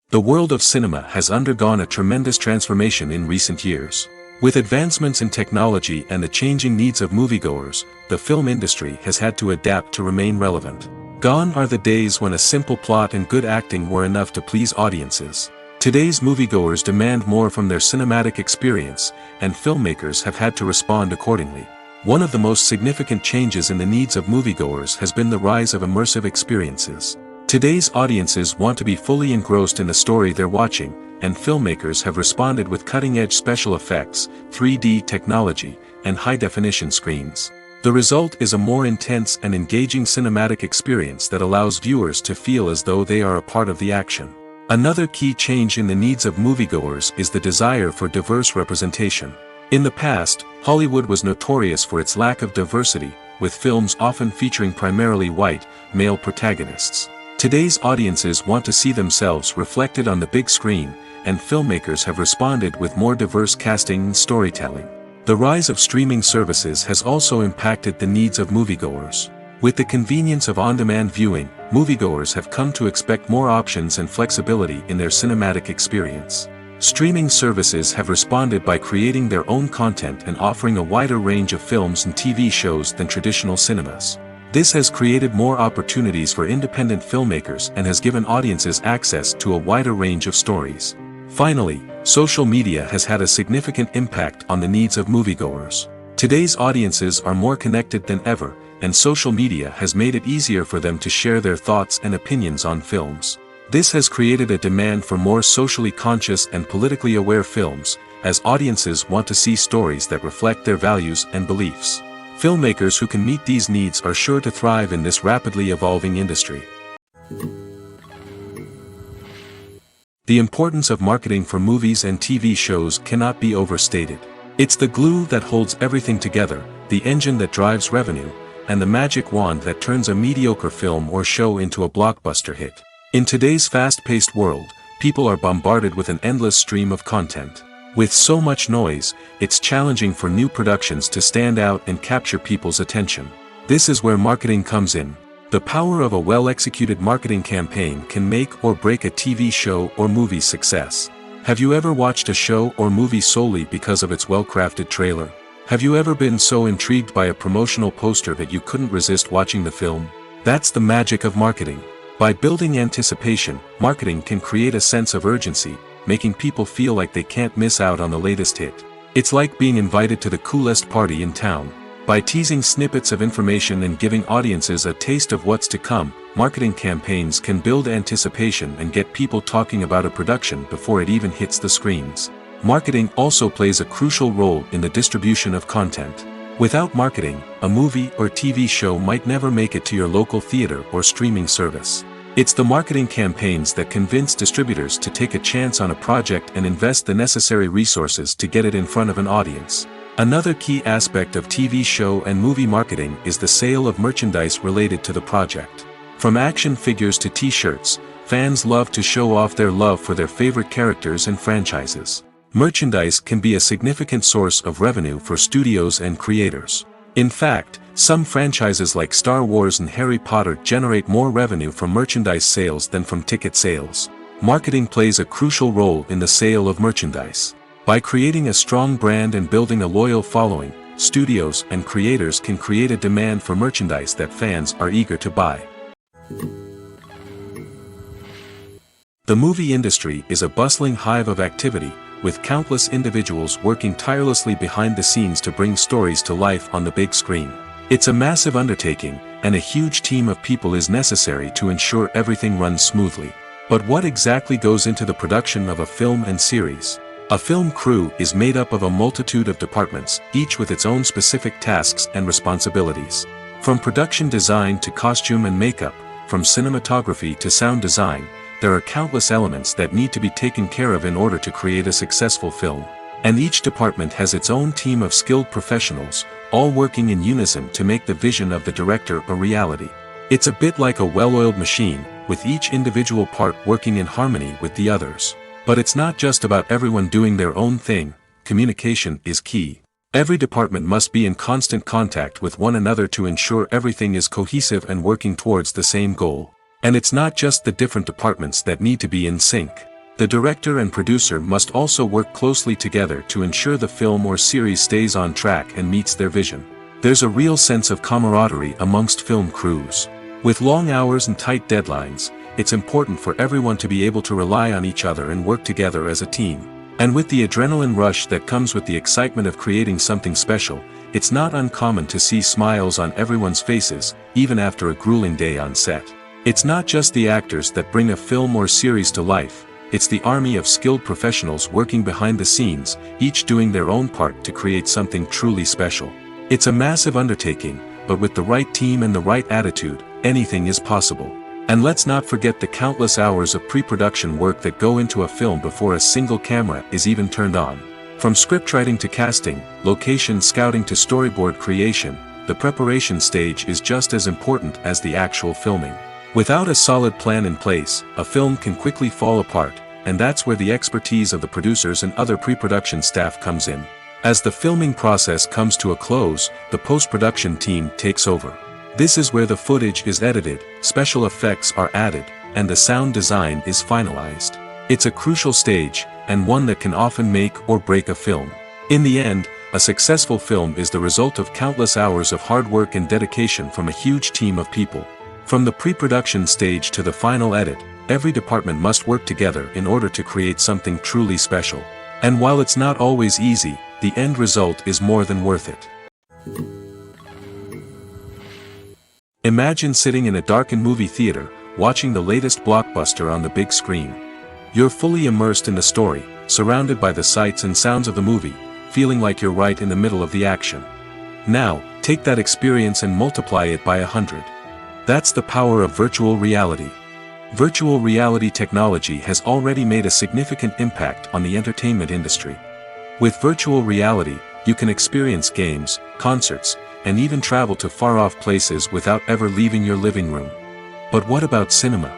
Speaker 1: The world of cinema has undergone a tremendous transformation in recent years. With advancements in technology and the changing needs of moviegoers, the film industry has had to adapt to remain relevant. Gone are the days when a simple plot and good acting were enough to please audiences. Today's moviegoers demand more from their cinematic experience, and filmmakers have had to respond accordingly. One of the most significant changes in the needs of moviegoers has been the rise of immersive experiences. Today's audiences want to be fully engrossed in the story they're watching, and filmmakers have responded with cutting-edge special effects, 3D technology, and high-definition screens. The result is a more intense and engaging cinematic experience that allows viewers to feel as though they are a part of the action. Another key change in the needs of moviegoers is the desire for diverse representation. In the past, Hollywood was notorious for its lack of diversity, with films often featuring primarily white, male protagonists. Today's audiences want to see themselves reflected on the big screen, and filmmakers have responded with more diverse casting and storytelling. The rise of streaming services has also impacted the needs of moviegoers. With the convenience of on-demand viewing, moviegoers have come to expect more options and flexibility in their cinematic experience. Streaming services have responded by creating their own content and offering a wider range of films and TV shows than traditional cinemas. This has created more opportunities for independent filmmakers and has given audiences access to a wider range of stories. Finally, social media has had a significant impact on the needs of moviegoers. Today's audiences are more connected than ever, and social media has made it easier for them to share their thoughts and opinions on films. This has created a demand for more socially conscious and politically aware films, as audiences want to see stories that reflect their values and beliefs. Filmmakers who can meet these needs are sure to thrive in this rapidly evolving industry. The importance of marketing for movies and TV shows cannot be overstated. It's the glue that holds everything together, the engine that drives revenue, and the magic wand that turns a mediocre film or show into a blockbuster hit. In today's fast-paced world, people are bombarded with an endless stream of content. With so much noise, it's challenging for new productions to stand out and capture people's attention. This is where marketing comes in. The power of a well-executed marketing campaign can make or break a TV show or movie's success. Have you ever watched a show or movie solely because of its well-crafted trailer? Have you ever been so intrigued by a promotional poster that you couldn't resist watching the film? That's the magic of marketing. By building anticipation, marketing can create a sense of urgency, making people feel like they can't miss out on the latest hit. It's like being invited to the coolest party in town. By teasing snippets of information and giving audiences a taste of what's to come, marketing campaigns can build anticipation and get people talking about a production before it even hits the screens. Marketing also plays a crucial role in the distribution of content. Without marketing, a movie or TV show might never make it to your local theater or streaming service. It's the marketing campaigns that convince distributors to take a chance on a project and invest the necessary resources to get it in front of an audience. Another key aspect of TV show and movie marketing is the sale of merchandise related to the project. From action figures to t-shirts, fans love to show off their love for their favorite characters and franchises. Merchandise can be a significant source of revenue for studios and creators. In fact, some franchises like Star Wars and Harry Potter generate more revenue from merchandise sales than from ticket sales. Marketing plays a crucial role in the sale of merchandise. By creating a strong brand and building a loyal following, studios and creators can create a demand for merchandise that fans are eager to buy. The movie industry is a bustling hive of activity, with countless individuals working tirelessly behind the scenes to bring stories to life on the big screen. It's a massive undertaking, and a huge team of people is necessary to ensure everything runs smoothly. But what exactly goes into the production of a film and series? A film crew is made up of a multitude of departments, each with its own specific tasks and responsibilities. From production design to costume and makeup, from cinematography to sound design, there are countless elements that need to be taken care of in order to create a successful film. And each department has its own team of skilled professionals, all working in unison to make the vision of the director a reality. It's a bit like a well-oiled machine, with each individual part working in harmony with the others. But it's not just about everyone doing their own thing. Communication is key. Every department must be in constant contact with one another to ensure everything is cohesive and working towards the same goal. And it's not just the different departments that need to be in sync. The director and producer must also work closely together to ensure the film or series stays on track and meets their vision. There's a real sense of camaraderie amongst film crews. With long hours and tight deadlines, it's important for everyone to be able to rely on each other and work together as a team. And with the adrenaline rush that comes with the excitement of creating something special, it's not uncommon to see smiles on everyone's faces, even after a grueling day on set. It's not just the actors that bring a film or series to life, it's the army of skilled professionals working behind the scenes, each doing their own part to create something truly special. It's a massive undertaking, but with the right team and the right attitude, anything is possible. And let's not forget the countless hours of pre-production work that go into a film before a single camera is even turned on. From scriptwriting to casting, location scouting to storyboard creation, the preparation stage is just as important as the actual filming. Without a solid plan in place, a film can quickly fall apart, and that's where the expertise of the producers and other pre-production staff comes in. As the filming process comes to a close, the post-production team takes over. This is where the footage is edited, special effects are added, and the sound design is finalized. It's a crucial stage, and one that can often make or break a film. In the end, a successful film is the result of countless hours of hard work and dedication from a huge team of people. From the pre-production stage to the final edit, every department must work together in order to create something truly special. And while it's not always easy, the end result is more than worth it. Imagine sitting in a darkened movie theater, watching the latest blockbuster on the big screen. You're fully immersed in the story, surrounded by the sights and sounds of the movie, feeling like you're right in the middle of the action. Now, take that experience and multiply it by 100. That's the power of virtual reality. Virtual reality technology has already made a significant impact on the entertainment industry. With virtual reality, you can experience games, concerts, and even travel to far-off places without ever leaving your living room. But what about cinema?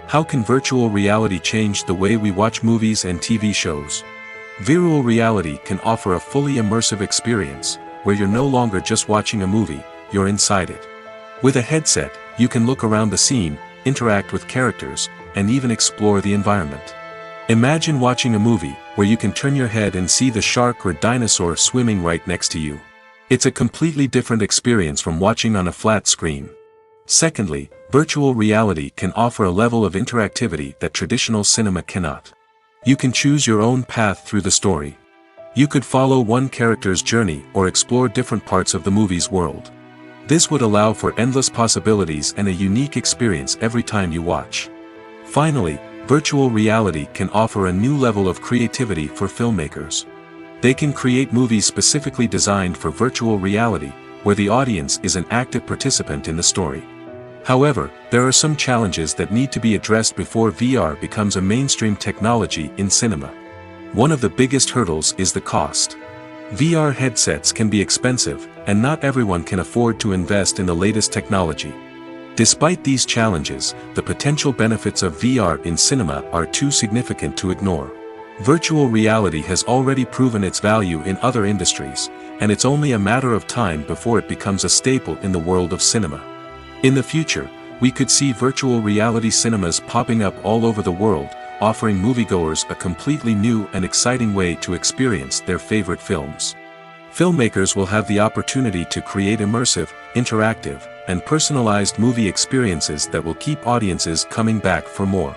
Speaker 1: How can virtual reality change the way we watch movies and TV shows? Virtual reality can offer a fully immersive experience, where you're no longer just watching a movie, you're inside it. With a headset, you can look around the scene, interact with characters, and even explore the environment. Imagine watching a movie, where you can turn your head and see the shark or dinosaur swimming right next to you. It's a completely different experience from watching on a flat screen. Secondly, virtual reality can offer a level of interactivity that traditional cinema cannot. You can choose your own path through the story. You could follow one character's journey or explore different parts of the movie's world. This would allow for endless possibilities and a unique experience every time you watch. Finally, virtual reality can offer a new level of creativity for filmmakers. They can create movies specifically designed for virtual reality, where the audience is an active participant in the story. However, there are some challenges that need to be addressed before VR becomes a mainstream technology in cinema. One of the biggest hurdles is the cost. VR headsets can be expensive, and not everyone can afford to invest in the latest technology. Despite these challenges, the potential benefits of VR in cinema are too significant to ignore. Virtual reality has already proven its value in other industries, and it's only a matter of time before it becomes a staple in the world of cinema. In the future, we could see virtual reality cinemas popping up all over the world, offering moviegoers a completely new and exciting way to experience their favorite films. Filmmakers will have the opportunity to create immersive, interactive, and personalized movie experiences that will keep audiences coming back for more.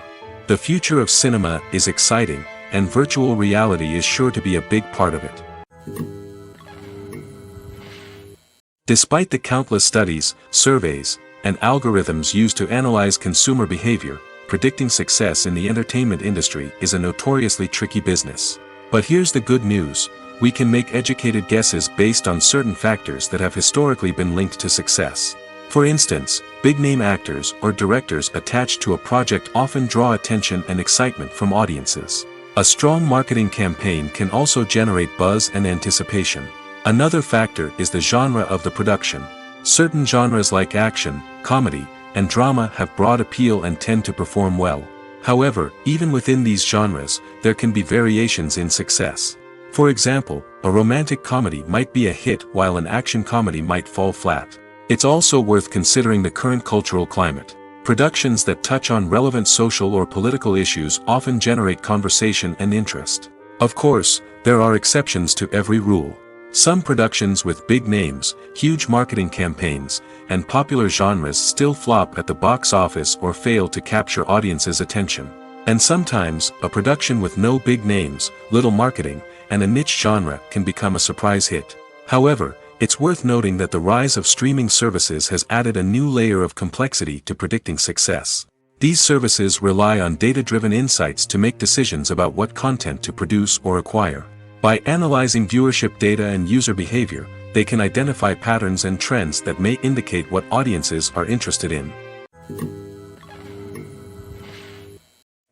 Speaker 1: The future of cinema is exciting, and virtual reality is sure to be a big part of it. Despite the countless studies, surveys, and algorithms used to analyze consumer behavior, predicting success in the entertainment industry is a notoriously tricky business. But here's the good news: we can make educated guesses based on certain factors that have historically been linked to success. For instance, big-name actors or directors attached to a project often draw attention and excitement from audiences. A strong marketing campaign can also generate buzz and anticipation. Another factor is the genre of the production. Certain genres like action, comedy, and drama have broad appeal and tend to perform well. However, even within these genres, there can be variations in success. For example, a romantic comedy might be a hit while an action comedy might fall flat. It's also worth considering the current cultural climate. Productions that touch on relevant social or political issues often generate conversation and interest. Of course, there are exceptions to every rule. Some productions with big names, huge marketing campaigns, and popular genres still flop at the box office or fail to capture audiences' attention. And sometimes, a production with no big names, little marketing, and a niche genre can become a surprise hit. However, it's worth noting that the rise of streaming services has added a new layer of complexity to predicting success. These services rely on data-driven insights to make decisions about what content to produce or acquire. By analyzing viewership data and user behavior, they can identify patterns and trends that may indicate what audiences are interested in.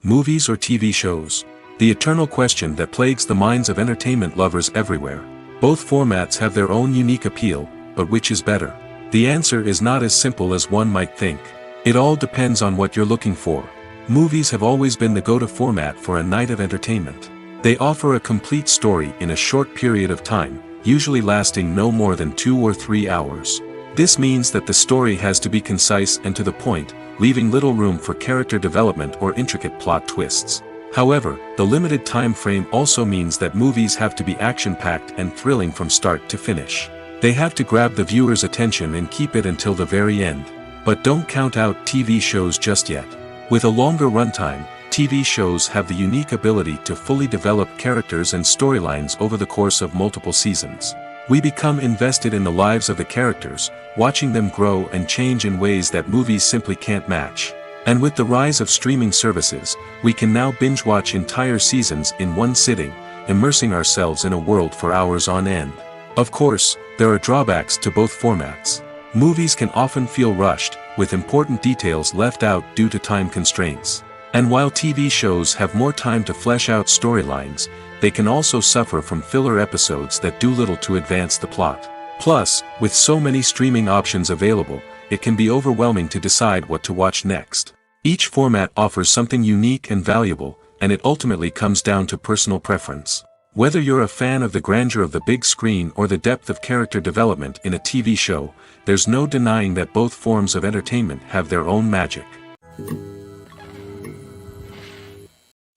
Speaker 1: Movies or TV shows? The eternal question that plagues the minds of entertainment lovers everywhere. Both formats have their own unique appeal, but which is better? The answer is not as simple as one might think. It all depends on what you're looking for. Movies have always been the go-to format for a night of entertainment. They offer a complete story in a short period of time, usually lasting no more than 2 or 3 hours. This means that the story has to be concise and to the point, leaving little room for character development or intricate plot twists. However, the limited time frame also means that movies have to be action-packed and thrilling from start to finish. They have to grab the viewer's attention and keep it until the very end. But don't count out TV shows just yet. With a longer runtime, TV shows have the unique ability to fully develop characters and storylines over the course of multiple seasons. We become invested in the lives of the characters, watching them grow and change in ways that movies simply can't match. And with the rise of streaming services, we can now binge-watch entire seasons in one sitting, immersing ourselves in a world for hours on end. Of course, there are drawbacks to both formats. Movies can often feel rushed, with important details left out due to time constraints. And while TV shows have more time to flesh out storylines, they can also suffer from filler episodes that do little to advance the plot. Plus, with so many streaming options available, it can be overwhelming to decide what to watch next. Each format offers something unique and valuable, and it ultimately comes down to personal preference. Whether you're a fan of the grandeur of the big screen or the depth of character development in a TV show, there's no denying that both forms of entertainment have their own magic.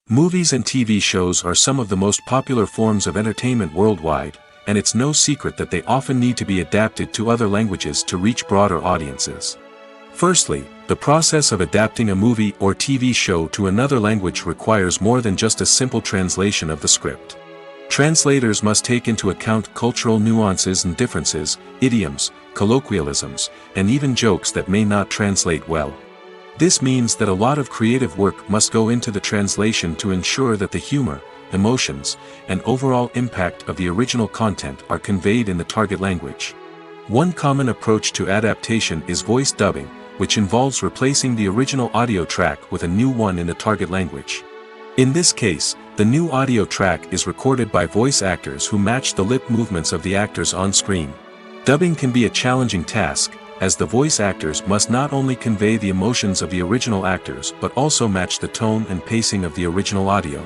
Speaker 1: Movies and TV shows are some of the most popular forms of entertainment worldwide, and it's no secret that they often need to be adapted to other languages to reach broader audiences. Firstly, the process of adapting a movie or TV show to another language requires more than just a simple translation of the script. Translators must take into account cultural nuances and differences, idioms, colloquialisms, and even jokes that may not translate well. This means that a lot of creative work must go into the translation to ensure that the humor, emotions, and overall impact of the original content are conveyed in the target language. One common approach to adaptation is voice dubbing, which involves replacing the original audio track with a new one in the target language. In this case, the new audio track is recorded by voice actors who match the lip movements of the actors on screen. Dubbing can be a challenging task, as the voice actors must not only convey the emotions of the original actors but also match the tone and pacing of the original audio.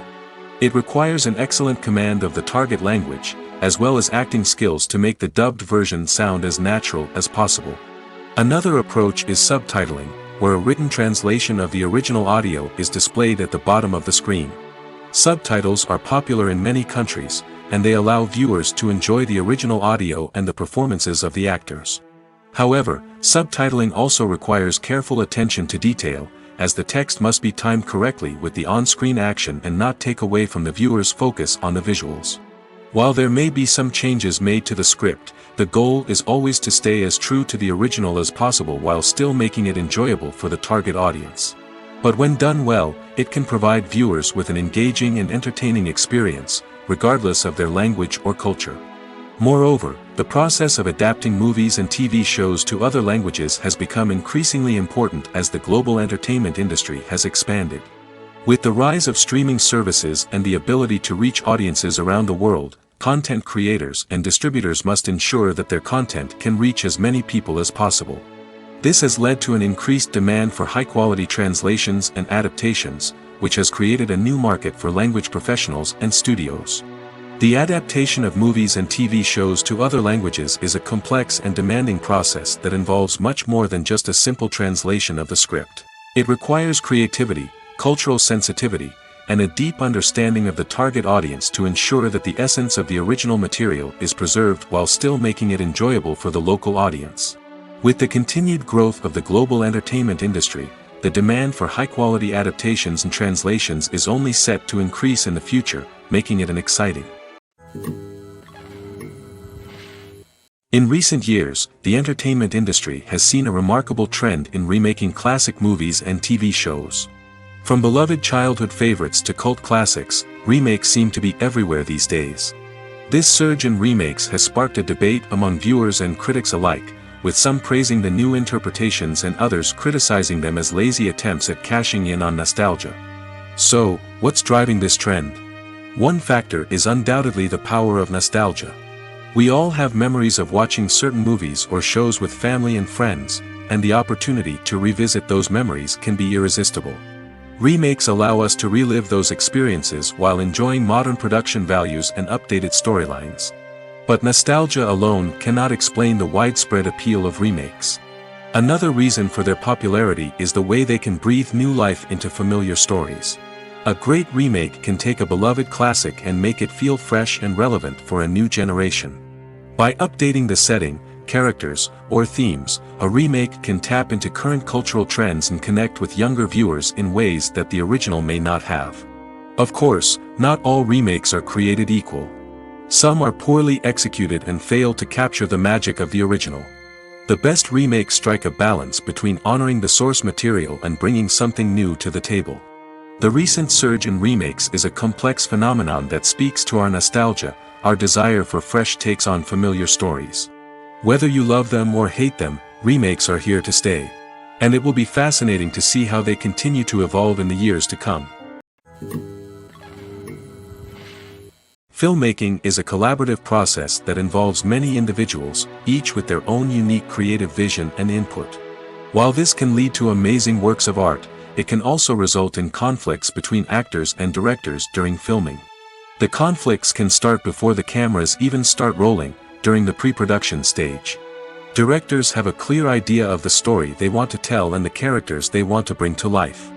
Speaker 1: It requires an excellent command of the target language, as well as acting skills to make the dubbed version sound as natural as possible. Another approach is subtitling, where a written translation of the original audio is displayed at the bottom of the screen. Subtitles are popular in many countries, and they allow viewers to enjoy the original audio and the performances of the actors. However, subtitling also requires careful attention to detail, as the text must be timed correctly with the on-screen action and not take away from the viewer's focus on the visuals. While there may be some changes made to the script, the goal is always to stay as true to the original as possible while still making it enjoyable for the target audience. But when done well, it can provide viewers with an engaging and entertaining experience, regardless of their language or culture. Moreover, the process of adapting movies and TV shows to other languages has become increasingly important as the global entertainment industry has expanded. With the rise of streaming services and the ability to reach audiences around the world, content creators and distributors must ensure that their content can reach as many people as possible. This has led to an increased demand for high-quality translations and adaptations, which has created a new market for language professionals and studios. The adaptation of movies and TV shows to other languages is a complex and demanding process that involves much more than just a simple translation of the script. It requires creativity, cultural sensitivity, and a deep understanding of the target audience to ensure that the essence of the original material is preserved while still making it enjoyable for the local audience. With the continued growth of the global entertainment industry, the demand for high-quality adaptations and translations is only set to increase in the future, making it an exciting. In recent years, the entertainment industry has seen a remarkable trend in remaking classic movies and TV shows. From beloved childhood favorites to cult classics, remakes seem to be everywhere these days. This surge in remakes has sparked a debate among viewers and critics alike, with some praising the new interpretations and others criticizing them as lazy attempts at cashing in on nostalgia. So, what's driving this trend? One factor is undoubtedly the power of nostalgia. We all have memories of watching certain movies or shows with family and friends, and the opportunity to revisit those memories can be irresistible. Remakes allow us to relive those experiences while enjoying modern production values and updated storylines. But nostalgia alone cannot explain the widespread appeal of remakes. Another reason for their popularity is the way they can breathe new life into familiar stories. A great remake can take a beloved classic and make it feel fresh and relevant for a new generation. By updating the setting, characters, or themes, a remake can tap into current cultural trends and connect with younger viewers in ways that the original may not have. Of course, not all remakes are created equal. Some are poorly executed and fail to capture the magic of the original. The best remakes strike a balance between honoring the source material and bringing something new to the table. The recent surge in remakes is a complex phenomenon that speaks to our nostalgia, our desire for fresh takes on familiar stories. Whether you love them or hate them, remakes are here to stay. And it will be fascinating to see how they continue to evolve in the years to come. Filmmaking is a collaborative process that involves many individuals, each with their own unique creative vision and input. While this can lead to amazing works of art, it can also result in conflicts between actors and directors during filming. The conflicts can start before the cameras even start rolling, during the pre-production stage. Directors have a clear idea of the story they want to tell and the characters they want to bring to life.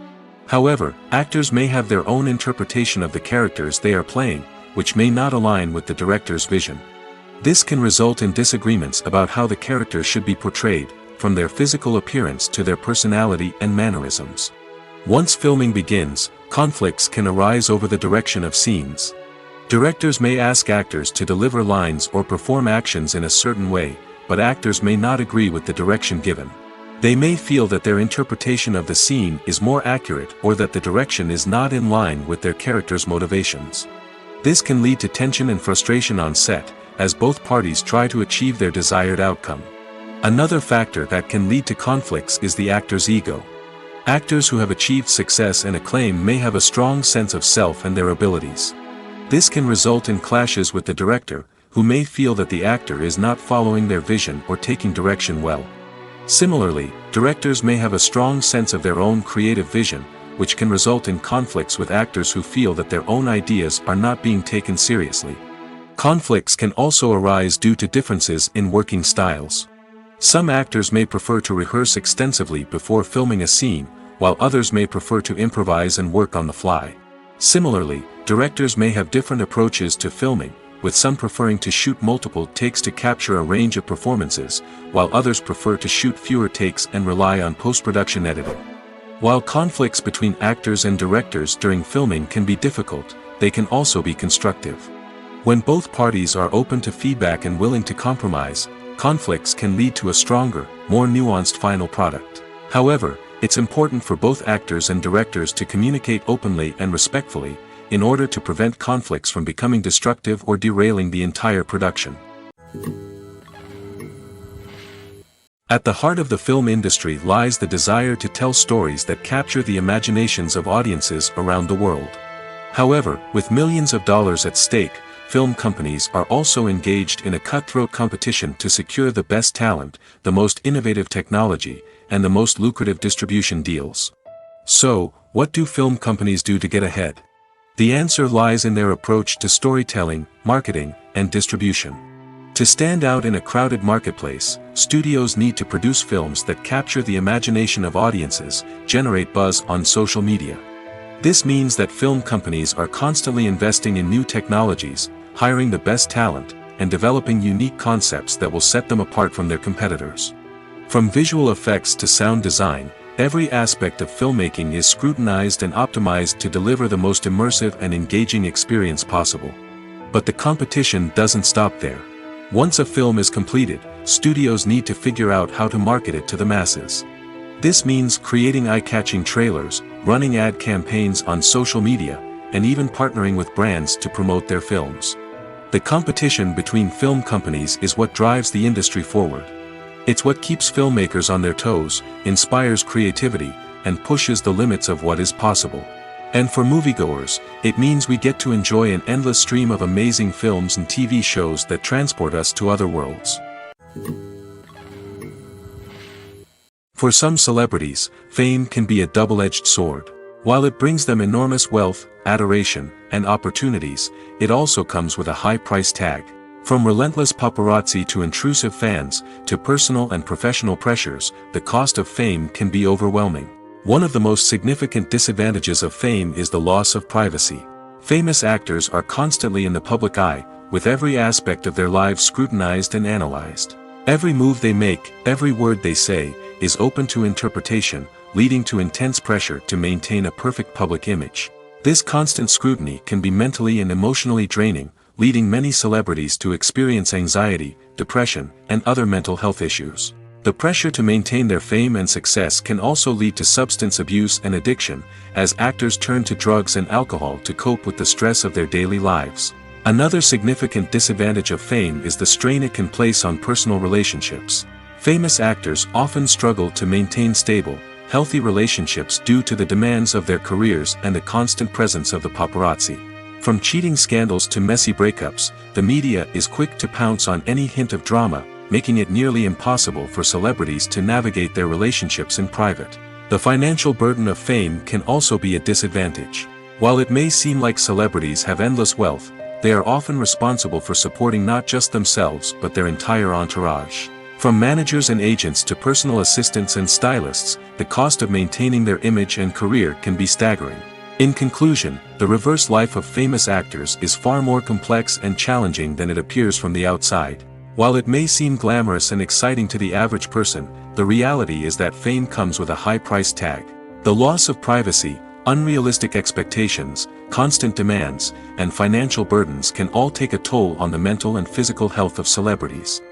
Speaker 1: However, actors may have their own interpretation of the characters they are playing, which may not align with the director's vision. This can result in disagreements about how the characters should be portrayed, from their physical appearance to their personality and mannerisms. Once filming begins, conflicts can arise over the direction of scenes. Directors may ask actors to deliver lines or perform actions in a certain way, but actors may not agree with the direction given. They may feel that their interpretation of the scene is more accurate or that the direction is not in line with their character's motivations. This can lead to tension and frustration on set, as both parties try to achieve their desired outcome. Another factor that can lead to conflicts is the actor's ego. Actors who have achieved success and acclaim may have a strong sense of self and their abilities. This can result in clashes with the director, who may feel that the actor is not following their vision or taking direction well. Similarly, directors may have a strong sense of their own creative vision, which can result in conflicts with actors who feel that their own ideas are not being taken seriously. Conflicts can also arise due to differences in working styles. Some actors may prefer to rehearse extensively before filming a scene, while others may prefer to improvise and work on the fly. Similarly, directors may have different approaches to filming, with some preferring to shoot multiple takes to capture a range of performances, while others prefer to shoot fewer takes and rely on post-production editing. While conflicts between actors and directors during filming can be difficult, they can also be constructive. When both parties are open to feedback and willing to compromise, conflicts can lead to a stronger, more nuanced final product. However, it's important for both actors and directors to communicate openly and respectfully, in order to prevent conflicts from becoming destructive or derailing the entire production. At the heart of the film industry lies the desire to tell stories that capture the imaginations of audiences around the world. However, with millions of dollars at stake, film companies are also engaged in a cutthroat competition to secure the best talent, the most innovative technology, and the most lucrative distribution deals. So, what do film companies do to get ahead? The answer lies in their approach to storytelling, marketing, and distribution. To stand out in a crowded marketplace, studios need to produce films that capture the imagination of audiences, generate buzz on social media. This means that film companies are constantly investing in new technologies, hiring the best talent, and developing unique concepts that will set them apart from their competitors. From visual effects to sound design, every aspect of filmmaking is scrutinized and optimized to deliver the most immersive and engaging experience possible. But the competition doesn't stop there. Once a film is completed, studios need to figure out how to market it to the masses. This means creating eye-catching trailers, running ad campaigns on social media, and even partnering with brands to promote their films. The competition between film companies is what drives the industry forward. It's what keeps filmmakers on their toes, inspires creativity, and pushes the limits of what is possible. And for moviegoers, it means we get to enjoy an endless stream of amazing films and TV shows that transport us to other worlds. For some celebrities, fame can be a double-edged sword. While it brings them enormous wealth, adoration, and opportunities, it also comes with a high price tag. From relentless paparazzi to intrusive fans, to personal and professional pressures, the cost of fame can be overwhelming. One of the most significant disadvantages of fame is the loss of privacy. Famous actors are constantly in the public eye, with every aspect of their lives scrutinized and analyzed. Every move they make, every word they say, is open to interpretation, leading to intense pressure to maintain a perfect public image. This constant scrutiny can be mentally and emotionally draining, leading many celebrities to experience anxiety, depression, and other mental health issues. The pressure to maintain their fame and success can also lead to substance abuse and addiction, as actors turn to drugs and alcohol to cope with the stress of their daily lives. Another significant disadvantage of fame is the strain it can place on personal relationships. Famous actors often struggle to maintain stable, healthy relationships due to the demands of their careers and the constant presence of the paparazzi. From cheating scandals to messy breakups, the media is quick to pounce on any hint of drama, making it nearly impossible for celebrities to navigate their relationships in private. The financial burden of fame can also be a disadvantage. While it may seem like celebrities have endless wealth, they are often responsible for supporting not just themselves but their entire entourage. From managers and agents to personal assistants and stylists, the cost of maintaining their image and career can be staggering. In conclusion, the reverse life of famous actors is far more complex and challenging than it appears from the outside. While it may seem glamorous and exciting to the average person, the reality is that fame comes with a high price tag. The loss of privacy, unrealistic expectations, constant demands, and financial burdens can all take a toll on the mental and physical health of celebrities.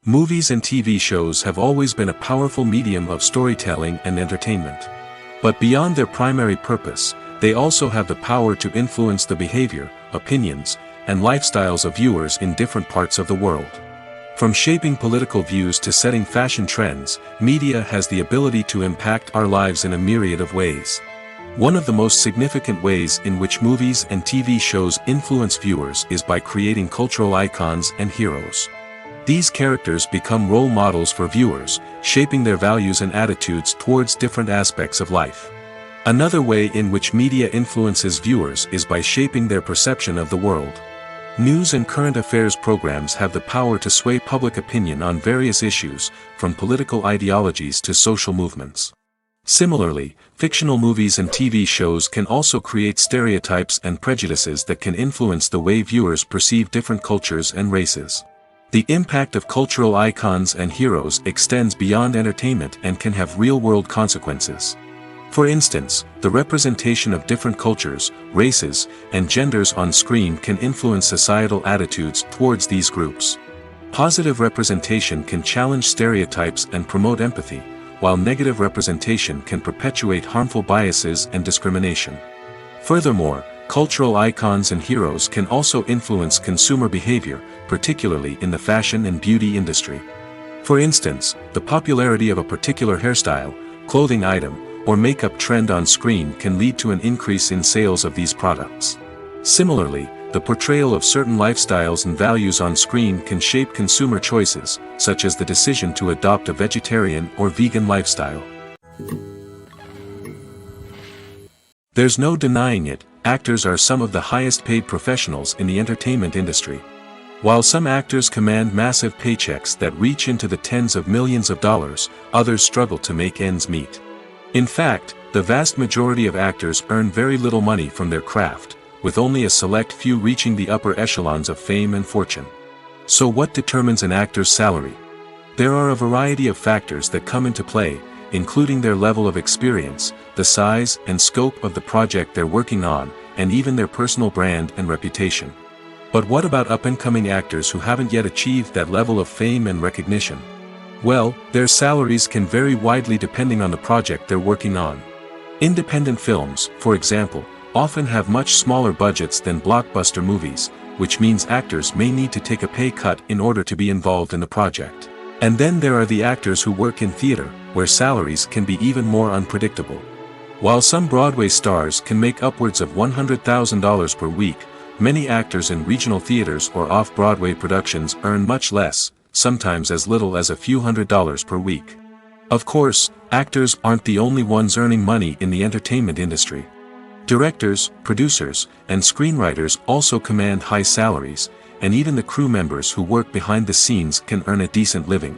Speaker 1: Movies and TV shows have always been a powerful medium of storytelling and entertainment. But beyond their primary purpose, they also have the power to influence the behavior, opinions, and lifestyles of viewers in different parts of the world. From shaping political views to setting fashion trends, media has the ability to impact our lives in a myriad of ways. One of the most significant ways in which movies and TV shows influence viewers is by creating cultural icons and heroes. These characters become role models for viewers, shaping their values and attitudes towards different aspects of life. Another way in which media influences viewers is by shaping their perception of the world. News and current affairs programs have the power to sway public opinion on various issues, from political ideologies to social movements. Similarly, fictional movies and TV shows can also create stereotypes and prejudices that can influence the way viewers perceive different cultures and races. The impact of cultural icons and heroes extends beyond entertainment and can have real-world consequences. For instance, the representation of different cultures, races, and genders on screen can influence societal attitudes towards these groups. Positive representation can challenge stereotypes and promote empathy, while negative representation can perpetuate harmful biases and discrimination. Furthermore, cultural icons and heroes can also influence consumer behavior, particularly in the fashion and beauty industry. For instance, the popularity of a particular hairstyle, clothing item, or makeup trend on screen can lead to an increase in sales of these products. Similarly, the portrayal of certain lifestyles and values on screen can shape consumer choices, such as the decision to adopt a vegetarian or vegan lifestyle. There's no denying it, actors are some of the highest paid professionals in the entertainment industry. While some actors command massive paychecks that reach into the tens of millions of dollars, others struggle to make ends meet. In fact, the vast majority of actors earn very little money from their craft, with only a select few reaching the upper echelons of fame and fortune. So what determines an actor's salary? There are a variety of factors that come into play, including their level of experience, the size and scope of the project they're working on, and even their personal brand and reputation. But what about up-and-coming actors who haven't yet achieved that level of fame and recognition? Well, their salaries can vary widely depending on the project they're working on. Independent films, for example, often have much smaller budgets than blockbuster movies, which means actors may need to take a pay cut in order to be involved in the project. And then there are the actors who work in theater, where salaries can be even more unpredictable. While some Broadway stars can make upwards of $100,000 per week, many actors in regional theaters or off-Broadway productions earn much less, sometimes as little as a few $100s per week. Of course, actors aren't the only ones earning money in the entertainment industry. Directors, producers, and screenwriters also command high salaries, and even the crew members who work behind the scenes can earn a decent living.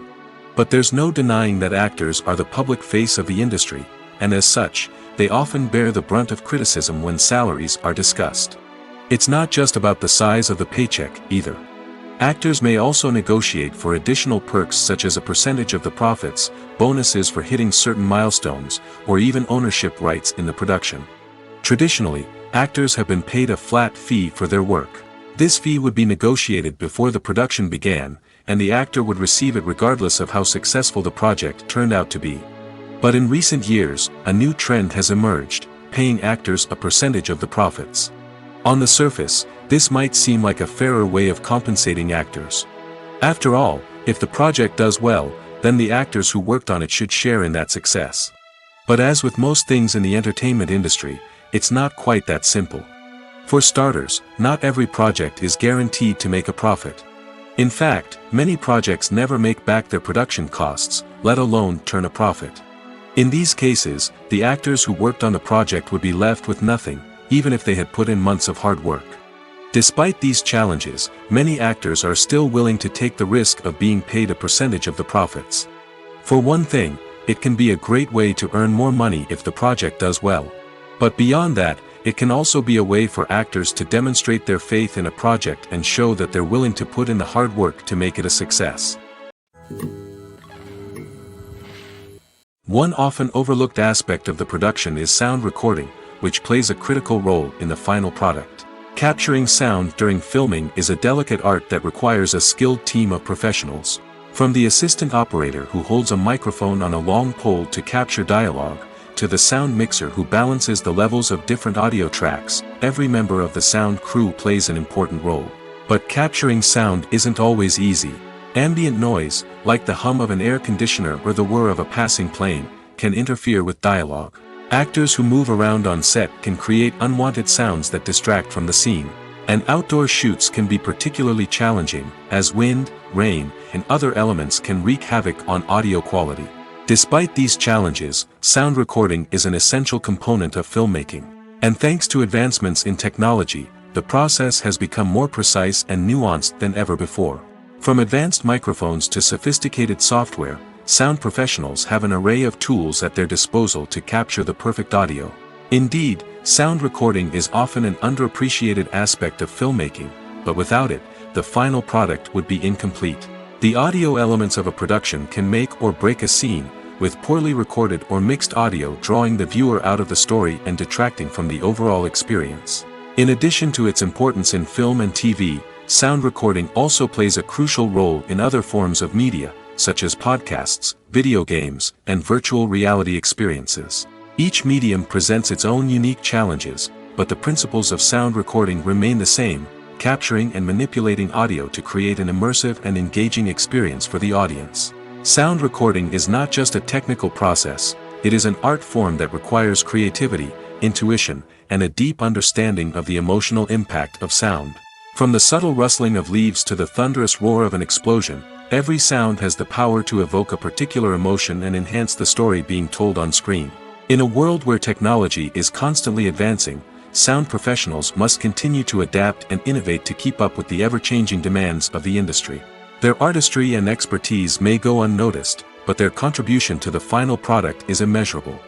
Speaker 1: But there's no denying that actors are the public face of the industry, and as such, they often bear the brunt of criticism when salaries are discussed. It's not just about the size of the paycheck, either. Actors may also negotiate for additional perks such as a percentage of the profits, bonuses for hitting certain milestones, or even ownership rights in the production. Traditionally, actors have been paid a flat fee for their work. This fee would be negotiated before the production began, and the actor would receive it regardless of how successful the project turned out to be. But in recent years, a new trend has emerged, paying actors a percentage of the profits. On the surface, this might seem like a fairer way of compensating actors. After all, if the project does well, then the actors who worked on it should share in that success. But as with most things in the entertainment industry, it's not quite that simple. For starters, not every project is guaranteed to make a profit. In fact, many projects never make back their production costs, let alone turn a profit. In these cases, the actors who worked on the project would be left with nothing, even if they had put in months of hard work. Despite these challenges, many actors are still willing to take the risk of being paid a percentage of the profits. For one thing, it can be a great way to earn more money if the project does well. But beyond that, it can also be a way for actors to demonstrate their faith in a project and show that they're willing to put in the hard work to make it a success. One often overlooked aspect of the production is sound recording, which plays a critical role in the final product. Capturing sound during filming is a delicate art that requires a skilled team of professionals. From the assistant operator who holds a microphone on a long pole to capture dialogue, to the sound mixer who balances the levels of different audio tracks, every member of the sound crew plays an important role. But capturing sound isn't always easy. Ambient noise, like the hum of an air conditioner or the whir of a passing plane, can interfere with dialogue. Actors who move around on set can create unwanted sounds that distract from the scene. And outdoor shoots can be particularly challenging, as wind, rain, and other elements can wreak havoc on audio quality. Despite these challenges, sound recording is an essential component of filmmaking. And thanks to advancements in technology, the process has become more precise and nuanced than ever before. From advanced microphones to sophisticated software, sound professionals have an array of tools at their disposal to capture the perfect audio. Indeed, sound recording is often an underappreciated aspect of filmmaking, but without it, the final product would be incomplete. The audio elements of a production can make or break a scene, with poorly recorded or mixed audio drawing the viewer out of the story and detracting from the overall experience. In addition to its importance in film and TV, sound recording also plays a crucial role in other forms of media, such as podcasts, video games, and virtual reality experiences. Each medium presents its own unique challenges, but the principles of sound recording remain the same: capturing and manipulating audio to create an immersive and engaging experience for the audience. Sound recording is not just a technical process, it is an art form that requires creativity, intuition, and a deep understanding of the emotional impact of sound. From the subtle rustling of leaves to the thunderous roar of an explosion, every sound has the power to evoke a particular emotion and enhance the story being told on screen. In a world where technology is constantly advancing, sound professionals must continue to adapt and innovate to keep up with the ever-changing demands of the industry. Their artistry and expertise may go unnoticed, but their contribution to the final product is immeasurable.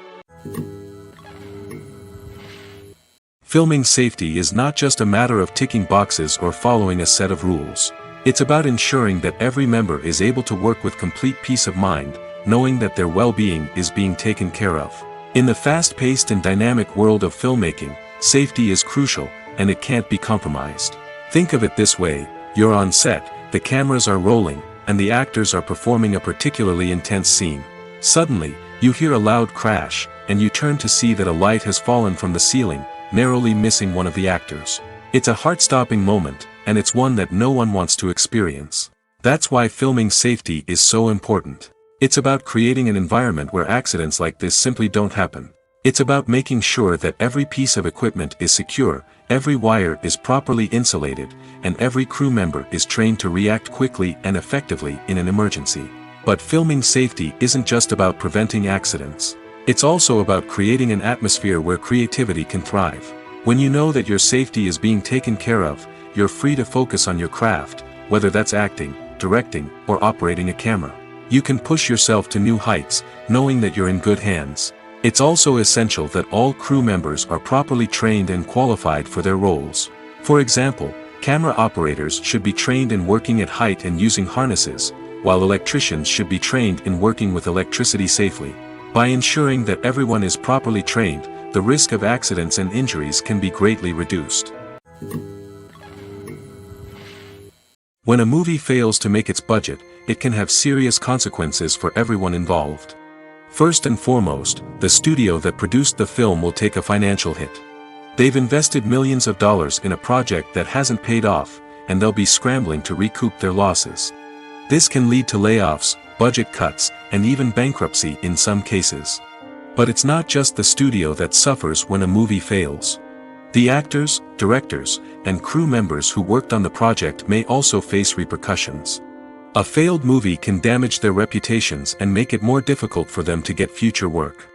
Speaker 1: Filming safety is not just a matter of ticking boxes or following a set of rules. It's about ensuring that every member is able to work with complete peace of mind, knowing that their well-being is being taken care of. In the fast-paced and dynamic world of filmmaking, safety is crucial, and it can't be compromised. Think of it this way: you're on set, the cameras are rolling, and the actors are performing a particularly intense scene. Suddenly, you hear a loud crash, and you turn to see that a light has fallen from the ceiling, narrowly missing one of the actors. It's a heart-stopping moment, and it's one that no one wants to experience. That's why filming safety is so important. It's about creating an environment where accidents like this simply don't happen. It's about making sure that every piece of equipment is secure, every wire is properly insulated, and every crew member is trained to react quickly and effectively in an emergency. But filming safety isn't just about preventing accidents. It's also about creating an atmosphere where creativity can thrive. When you know that your safety is being taken care of, you're free to focus on your craft, whether that's acting, directing, or operating a camera. You can push yourself to new heights, knowing that you're in good hands. It's also essential that all crew members are properly trained and qualified for their roles. For example, camera operators should be trained in working at height and using harnesses, while electricians should be trained in working with electricity safely. By ensuring that everyone is properly trained, the risk of accidents and injuries can be greatly reduced. When a movie fails to make its budget, it can have serious consequences for everyone involved. First and foremost, the studio that produced the film will take a financial hit. They've invested millions of dollars in a project that hasn't paid off, and they'll be scrambling to recoup their losses. This can lead to layoffs, budget cuts, and even bankruptcy in some cases. But it's not just the studio that suffers when a movie fails. The actors, directors, and crew members who worked on the project may also face repercussions. A failed movie can damage their reputations and make it more difficult for them to get future work.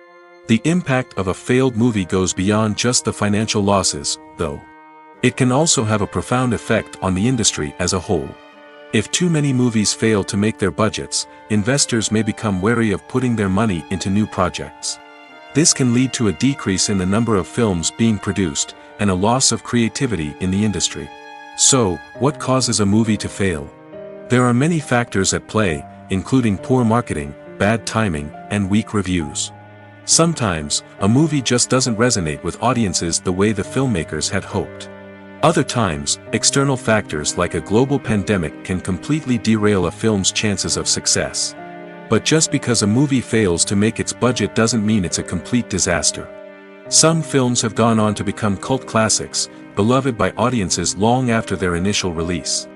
Speaker 1: The impact of a failed movie goes beyond just the financial losses, though. It can also have a profound effect on the industry as a whole. If too many movies fail to make their budgets, investors may become wary of putting their money into new projects. This can lead to a decrease in the number of films being produced, and a loss of creativity in the industry. So, what causes a movie to fail? There are many factors at play, including poor marketing, bad timing, and weak reviews. Sometimes, a movie just doesn't resonate with audiences the way the filmmakers had hoped. Other times, external factors like a global pandemic can completely derail a film's chances of success. But just because a movie fails to make its budget doesn't mean it's a complete disaster. Some films have gone on to become cult classics, beloved by audiences long after their initial release.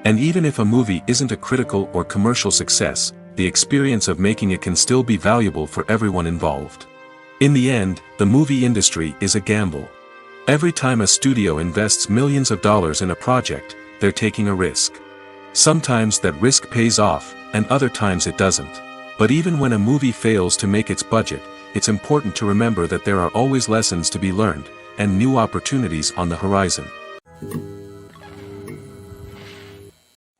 Speaker 1: And even if a movie isn't a critical or commercial success, the experience of making it can still be valuable for everyone involved. In the end, the movie industry is a gamble. Every time a studio invests millions of dollars in a project, they're taking a risk. Sometimes that risk pays off, and other times it doesn't. But even when a movie fails to make its budget, it's important to remember that there are always lessons to be learned, and new opportunities on the horizon.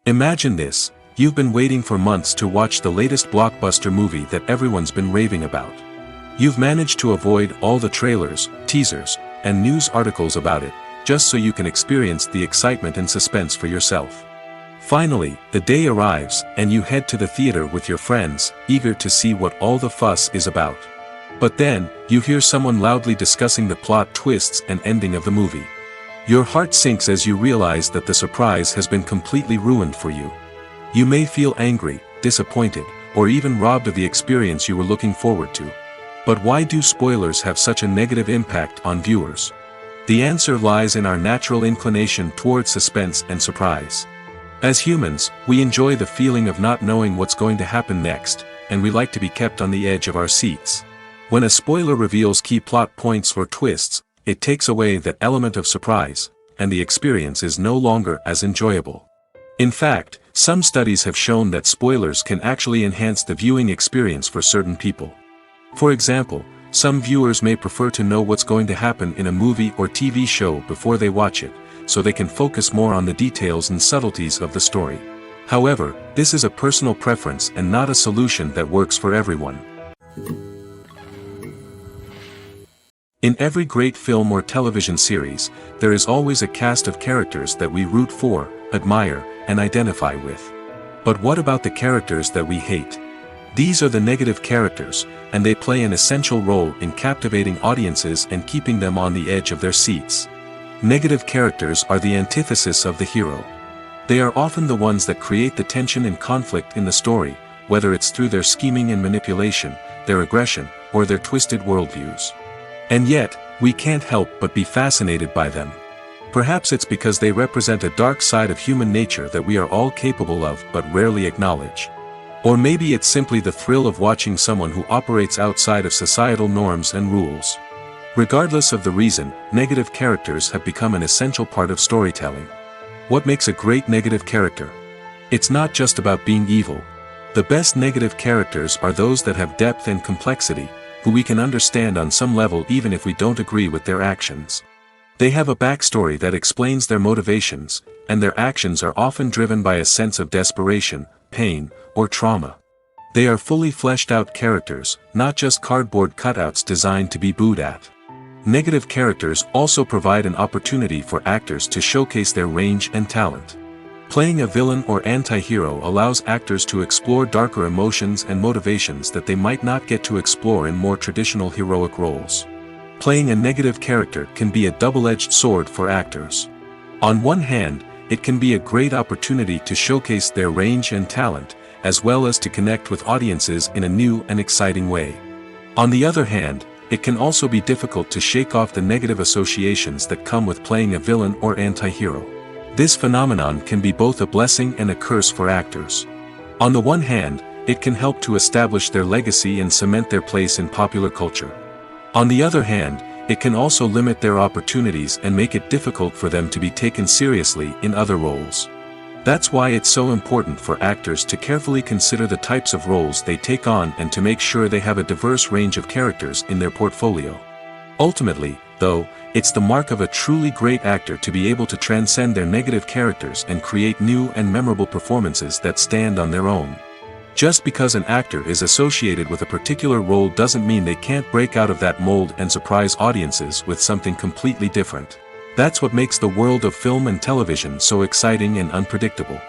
Speaker 1: Imagine this: you've been waiting for months to watch the latest blockbuster movie that everyone's been raving about. You've managed to avoid all the trailers, teasers, and news articles about it, just so you can experience the excitement and suspense for yourself. Finally, the day arrives, and you head to the theater with your friends, eager to see what all the fuss is about. But then, you hear someone loudly discussing the plot twists and ending of the movie. Your heart sinks as you realize that the surprise has been completely ruined for you. You may feel angry, disappointed, or even robbed of the experience you were looking forward to. But why do spoilers have such a negative impact on viewers? The answer lies in our natural inclination toward suspense and surprise. As humans, we enjoy the feeling of not knowing what's going to happen next, and we like to be kept on the edge of our seats. When a spoiler reveals key plot points or twists, it takes away that element of surprise, and the experience is no longer as enjoyable. In fact, some studies have shown that spoilers can actually enhance the viewing experience for certain people. For example, some viewers may prefer to know what's going to happen in a movie or TV show before they watch it, so they can focus more on the details and subtleties of the story. However, this is a personal preference and not a solution that works for everyone. In every great film or television series, there is always a cast of characters that we root for, admire, and identify with. But what about the characters that we hate? These are the negative characters, and they play an essential role in captivating audiences and keeping them on the edge of their seats. Negative characters are the antithesis of the hero. They are often the ones that create the tension and conflict in the story, whether it's through their scheming and manipulation, their aggression, or their twisted worldviews. And yet, we can't help but be fascinated by them. Perhaps it's because they represent a dark side of human nature that we are all capable of but rarely acknowledge. Or maybe it's simply the thrill of watching someone who operates outside of societal norms and rules. Regardless of the reason, negative characters have become an essential part of storytelling. What makes a great negative character? It's not just about being evil. The best negative characters are those that have depth and complexity, who we can understand on some level even if we don't agree with their actions. They have a backstory that explains their motivations, and their actions are often driven by a sense of desperation, pain, or trauma. They are fully fleshed out characters, not just cardboard cutouts designed to be booed at. Negative characters also provide an opportunity for actors to showcase their range and talent. Playing a villain or anti-hero allows actors to explore darker emotions and motivations that they might not get to explore in more traditional heroic roles. Playing a negative character can be a double-edged sword for actors. On one hand, it can be a great opportunity to showcase their range and talent, as well as to connect with audiences in a new and exciting way. On the other hand, it can also be difficult to shake off the negative associations that come with playing a villain or anti-hero. This phenomenon can be both a blessing and a curse for actors. On the one hand, it can help to establish their legacy and cement their place in popular culture. On the other hand, it can also limit their opportunities and make it difficult for them to be taken seriously in other roles. That's why it's so important for actors to carefully consider the types of roles they take on and to make sure they have a diverse range of characters in their portfolio. Ultimately, though, it's the mark of a truly great actor to be able to transcend their negative characters and create new and memorable performances that stand on their own. Just because an actor is associated with a particular role doesn't mean they can't break out of that mold and surprise audiences with something completely different. That's what makes the world of film and television so exciting and unpredictable.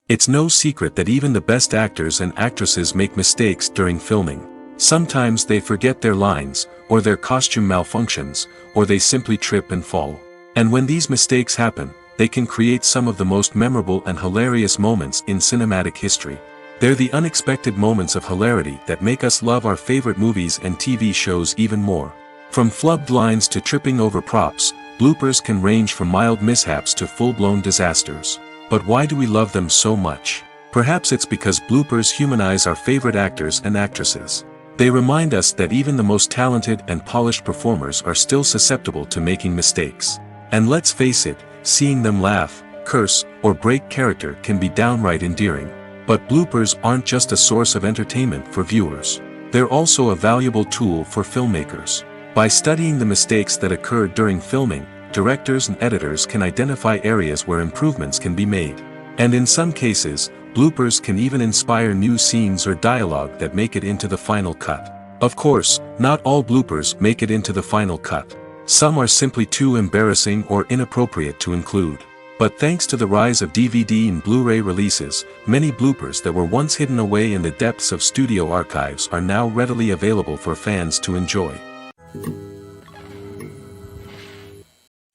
Speaker 1: It's no secret that even the best actors and actresses make mistakes during filming. Sometimes they forget their lines, or their costume malfunctions, or they simply trip and fall. And when these mistakes happen, they can create some of the most memorable and hilarious moments in cinematic history. They're the unexpected moments of hilarity that make us love our favorite movies and TV shows even more. From flubbed lines to tripping over props, bloopers can range from mild mishaps to full-blown disasters. But why do we love them so much? Perhaps it's because bloopers humanize our favorite actors and actresses. They remind us that even the most talented and polished performers are still susceptible to making mistakes. And let's face it, seeing them laugh, curse, or break character can be downright endearing. But bloopers aren't just a source of entertainment for viewers. They're also a valuable tool for filmmakers. By studying the mistakes that occurred during filming, directors and editors can identify areas where improvements can be made. And in some cases, bloopers can even inspire new scenes or dialogue that make it into the final cut. Of course, not all bloopers make it into the final cut. Some are simply too embarrassing or inappropriate to include. But thanks to the rise of DVD and Blu-ray releases, many bloopers that were once hidden away in the depths of studio archives are now readily available for fans to enjoy.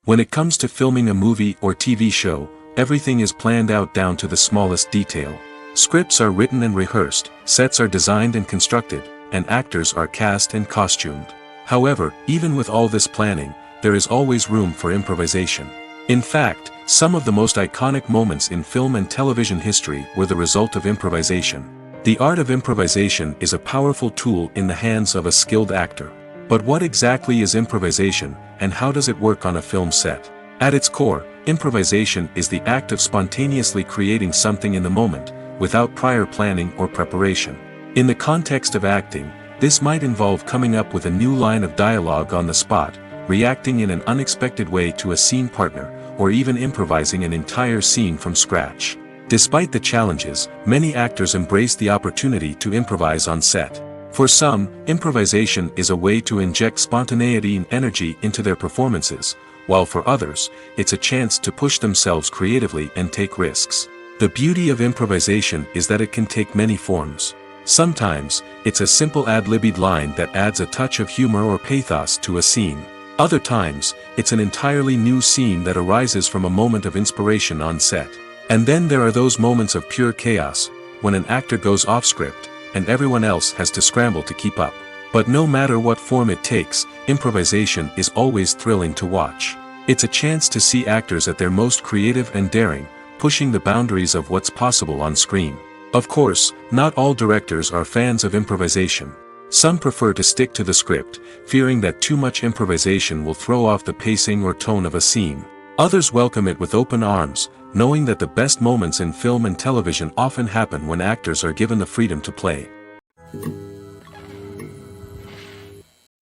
Speaker 1: When it comes to filming a movie or TV show, everything is planned out down to the smallest detail. Scripts are written and rehearsed, sets are designed and constructed, and actors are cast and costumed. However, even with all this planning, there is always room for improvisation. In fact, some of the most iconic moments in film and television history were the result of improvisation. The art of improvisation is a powerful tool in the hands of a skilled actor. But what exactly is improvisation, and how does it work on a film set? At its core, improvisation is the act of spontaneously creating something in the moment, without prior planning or preparation. In the context of acting, this might involve coming up with a new line of dialogue on the spot, reacting in an unexpected way to a scene partner, or even improvising an entire scene from scratch. Despite the challenges, many actors embrace the opportunity to improvise on set. For some, improvisation is a way to inject spontaneity and energy into their performances, while for others, it's a chance to push themselves creatively and take risks. The beauty of improvisation is that it can take many forms. Sometimes, it's a simple ad-libbed line that adds a touch of humor or pathos to a scene. Other times, it's an entirely new scene that arises from a moment of inspiration on set. And then there are those moments of pure chaos, when an actor goes off script, and everyone else has to scramble to keep up. But no matter what form it takes, improvisation is always thrilling to watch. It's a chance to see actors at their most creative and daring, pushing the boundaries of what's possible on screen. Of course, not all directors are fans of improvisation. Some prefer to stick to the script, fearing that too much improvisation will throw off the pacing or tone of a scene. Others welcome it with open arms, knowing that the best moments in film and television often happen when actors are given the freedom to play.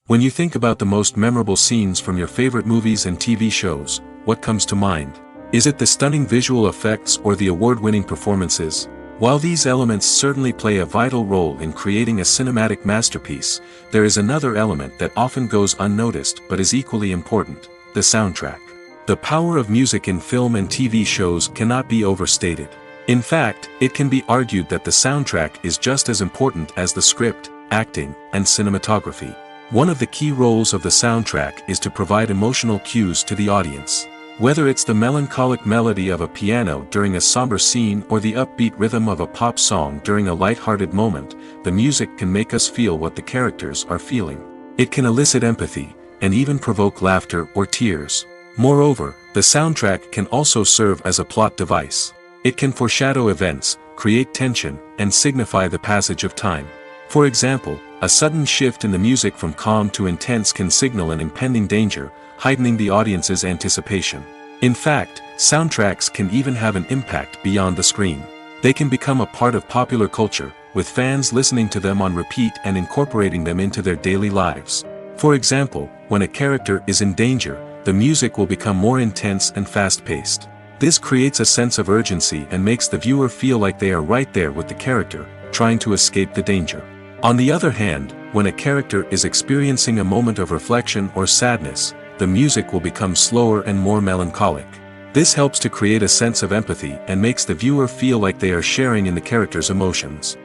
Speaker 1: When you think about the most memorable scenes from your favorite movies and TV shows, what comes to mind? Is it the stunning visual effects or the award-winning performances? While these elements certainly play a vital role in creating a cinematic masterpiece, there is another element that often goes unnoticed but is equally important: the soundtrack. The power of music in film and TV shows cannot be overstated. In fact, it can be argued that the soundtrack is just as important as the script, acting, and cinematography. One of the key roles of the soundtrack is to provide emotional cues to the audience. Whether it's the melancholic melody of a piano during a somber scene or the upbeat rhythm of a pop song during a light-hearted moment, the music can make us feel what the characters are feeling. It can elicit empathy, and even provoke laughter or tears. Moreover, the soundtrack can also serve as a plot device. It can foreshadow events, create tension, and signify the passage of time. For example, a sudden shift in the music from calm to intense can signal an impending danger, heightening the audience's anticipation. In fact, soundtracks can even have an impact beyond the screen. They can become a part of popular culture, with fans listening to them on repeat and incorporating them into their daily lives. For example, when a character is in danger, the music will become more intense and fast-paced. This creates a sense of urgency and makes the viewer feel like they are right there with the character, trying to escape the danger. On the other hand, when a character is experiencing a moment of reflection or sadness, the music will become slower and more melancholic. This helps to create a sense of empathy and makes the viewer feel like they are sharing in the character's emotions.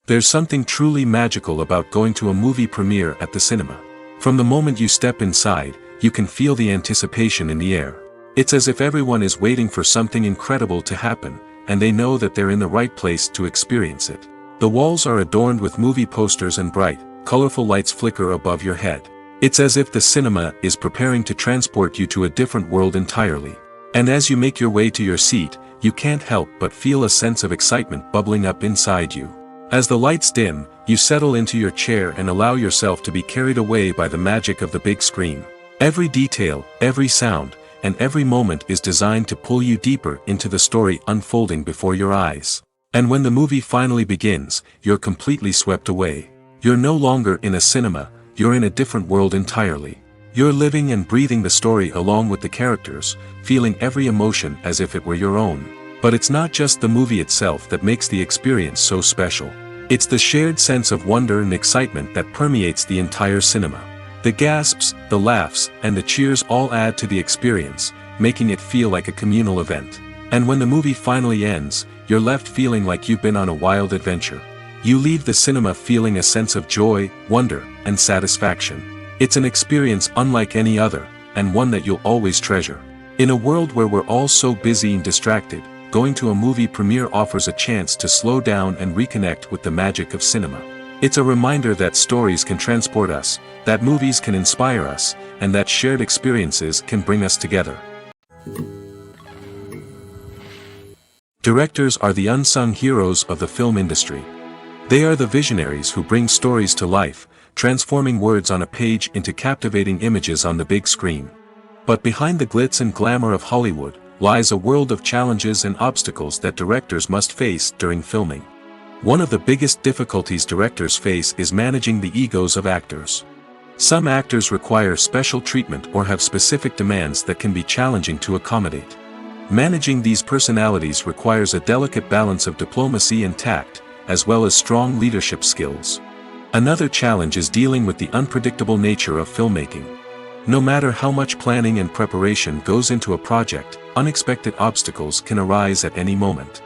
Speaker 1: There's something truly magical about going to a movie premiere at the cinema. From the moment you step inside, you can feel the anticipation in the air. It's as if everyone is waiting for something incredible to happen, and they know that they're in the right place to experience it. The walls are adorned with movie posters and bright, colorful lights flicker above your head. It's as if the cinema is preparing to transport you to a different world entirely. And as you make your way to your seat, you can't help but feel a sense of excitement bubbling up inside you. As the lights dim, you settle into your chair and allow yourself to be carried away by the magic of the big screen. Every detail, every sound, and every moment is designed to pull you deeper into the story unfolding before your eyes. And when the movie finally begins, you're completely swept away. You're no longer in a cinema, you're in a different world entirely. You're living and breathing the story along with the characters, feeling every emotion as if it were your own. But it's not just the movie itself that makes the experience so special. It's the shared sense of wonder and excitement that permeates the entire cinema. The gasps, the laughs, and the cheers all add to the experience, making it feel like a communal event. And when the movie finally ends, you're left feeling like you've been on a wild adventure. You leave the cinema feeling a sense of joy, wonder, and satisfaction. It's an experience unlike any other, and one that you'll always treasure. In a world where we're all so busy and distracted, going to a movie premiere offers a chance to slow down and reconnect with the magic of cinema. It's a reminder that stories can transport us, that movies can inspire us, and that shared experiences can bring us together. Directors are the unsung heroes of the film industry. They are the visionaries who bring stories to life, transforming words on a page into captivating images on the big screen. But behind the glitz and glamour of Hollywood, lies a world of challenges and obstacles that directors must face during filming. One of the biggest difficulties directors face is managing the egos of actors. Some actors require special treatment or have specific demands that can be challenging to accommodate. Managing these personalities requires a delicate balance of diplomacy and tact, as well as strong leadership skills. Another challenge is dealing with the unpredictable nature of filmmaking. No matter how much planning and preparation goes into a project, unexpected obstacles can arise at any moment.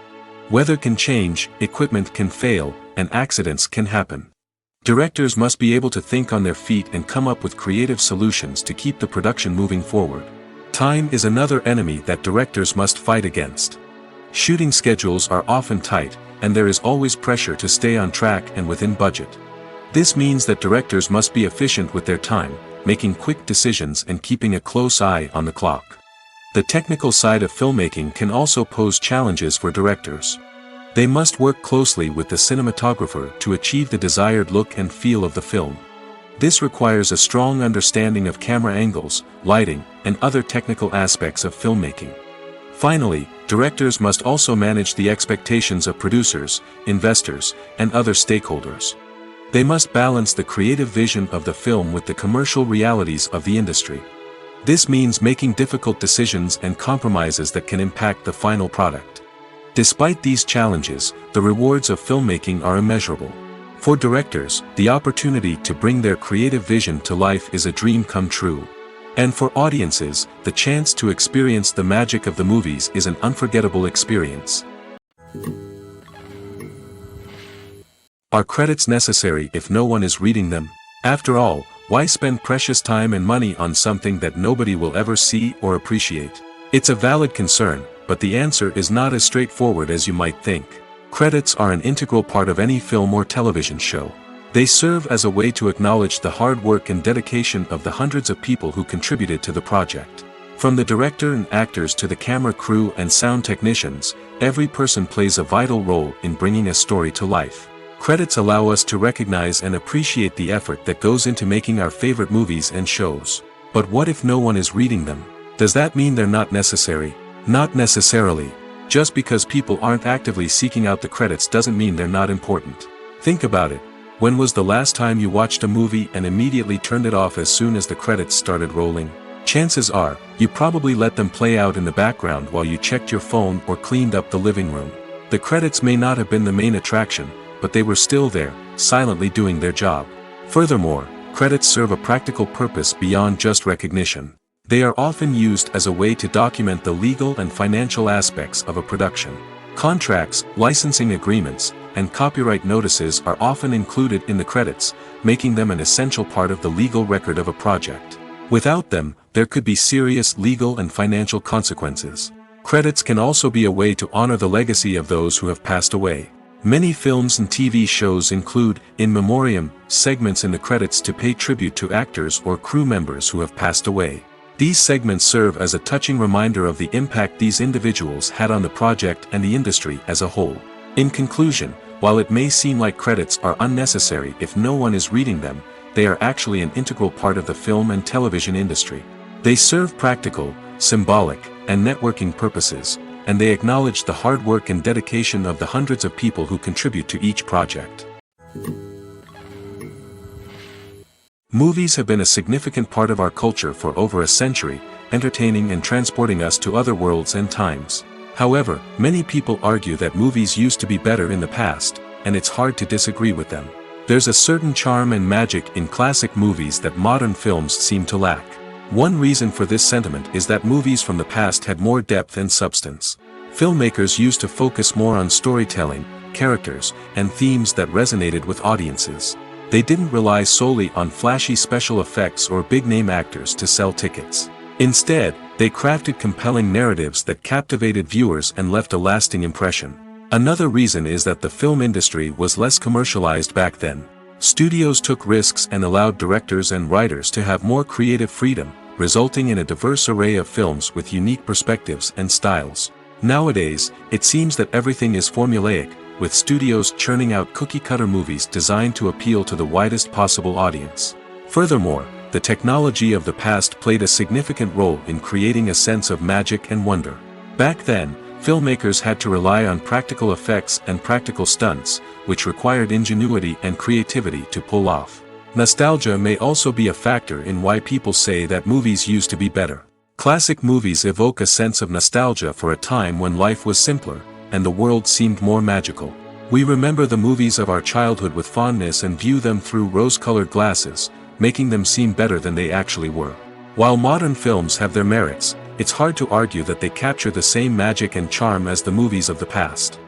Speaker 1: Weather can change, equipment can fail, and accidents can happen. Directors must be able to think on their feet and come up with creative solutions to keep the production moving forward. Time is another enemy that directors must fight against. Shooting schedules are often tight, and there is always pressure to stay on track and within budget. This means that directors must be efficient with their time, making quick decisions and keeping a close eye on the clock. The technical side of filmmaking can also pose challenges for directors. They must work closely with the cinematographer to achieve the desired look and feel of the film. This requires a strong understanding of camera angles, lighting, and other technical aspects of filmmaking. Finally, directors must also manage the expectations of producers, investors, and other stakeholders. They must balance the creative vision of the film with the commercial realities of the industry. This means making difficult decisions and compromises that can impact the final product. Despite these challenges, the rewards of filmmaking are immeasurable. For directors, the opportunity to bring their creative vision to life is a dream come true. And for audiences, the chance to experience the magic of the movies is an unforgettable experience. Are credits necessary if no one is reading them? After all, why spend precious time and money on something that nobody will ever see or appreciate? It's a valid concern, but the answer is not as straightforward as you might think. Credits are an integral part of any film or television show. They serve as a way to acknowledge the hard work and dedication of the hundreds of people who contributed to the project. From the director and actors to the camera crew and sound technicians, every person plays a vital role in bringing a story to life. Credits allow us to recognize and appreciate the effort that goes into making our favorite movies and shows. But what if no one is reading them? Does that mean they're not necessary? Not necessarily. Just because people aren't actively seeking out the credits doesn't mean they're not important. Think about it. When was the last time you watched a movie and immediately turned it off as soon as the credits started rolling? Chances are, you probably let them play out in the background while you checked your phone or cleaned up the living room. The credits may not have been the main attraction, but they were still there, silently doing their job. Furthermore, credits serve a practical purpose beyond just recognition. They are often used as a way to document the legal and financial aspects of a production. Contracts, licensing agreements, and copyright notices are often included in the credits, making them an essential part of the legal record of a project. Without them, there could be serious legal and financial consequences. Credits can also be a way to honor the legacy of those who have passed away. Many films and TV shows include, in memoriam, segments in the credits to pay tribute to actors or crew members who have passed away. These segments serve as a touching reminder of the impact these individuals had on the project and the industry as a whole. In conclusion, while it may seem like credits are unnecessary if no one is reading them, they are actually an integral part of the film and television industry. They serve practical, symbolic, and networking purposes, and they acknowledge the hard work and dedication of the hundreds of people who contribute to each project. Movies have been a significant part of our culture for over a century, entertaining and transporting us to other worlds and times. However, many people argue that movies used to be better in the past, and it's hard to disagree with them. There's a certain charm and magic in classic movies that modern films seem to lack. One reason for this sentiment is that movies from the past had more depth and substance. Filmmakers used to focus more on storytelling, characters, and themes that resonated with audiences. They didn't rely solely on flashy special effects or big-name actors to sell tickets. Instead, they crafted compelling narratives that captivated viewers and left a lasting impression. Another reason is that the film industry was less commercialized back then. Studios took risks and allowed directors and writers to have more creative freedom, resulting in a diverse array of films with unique perspectives and styles. Nowadays, it seems that everything is formulaic, with studios churning out cookie-cutter movies designed to appeal to the widest possible audience. Furthermore, the technology of the past played a significant role in creating a sense of magic and wonder. Back then, filmmakers had to rely on practical effects and practical stunts, which required ingenuity and creativity to pull off. Nostalgia may also be a factor in why people say that movies used to be better. Classic movies evoke a sense of nostalgia for a time when life was simpler, and the world seemed more magical. We remember the movies of our childhood with fondness and view them through rose-colored glasses, making them seem better than they actually were. While modern films have their merits, it's hard to argue that they capture the same magic and charm as the movies of the past.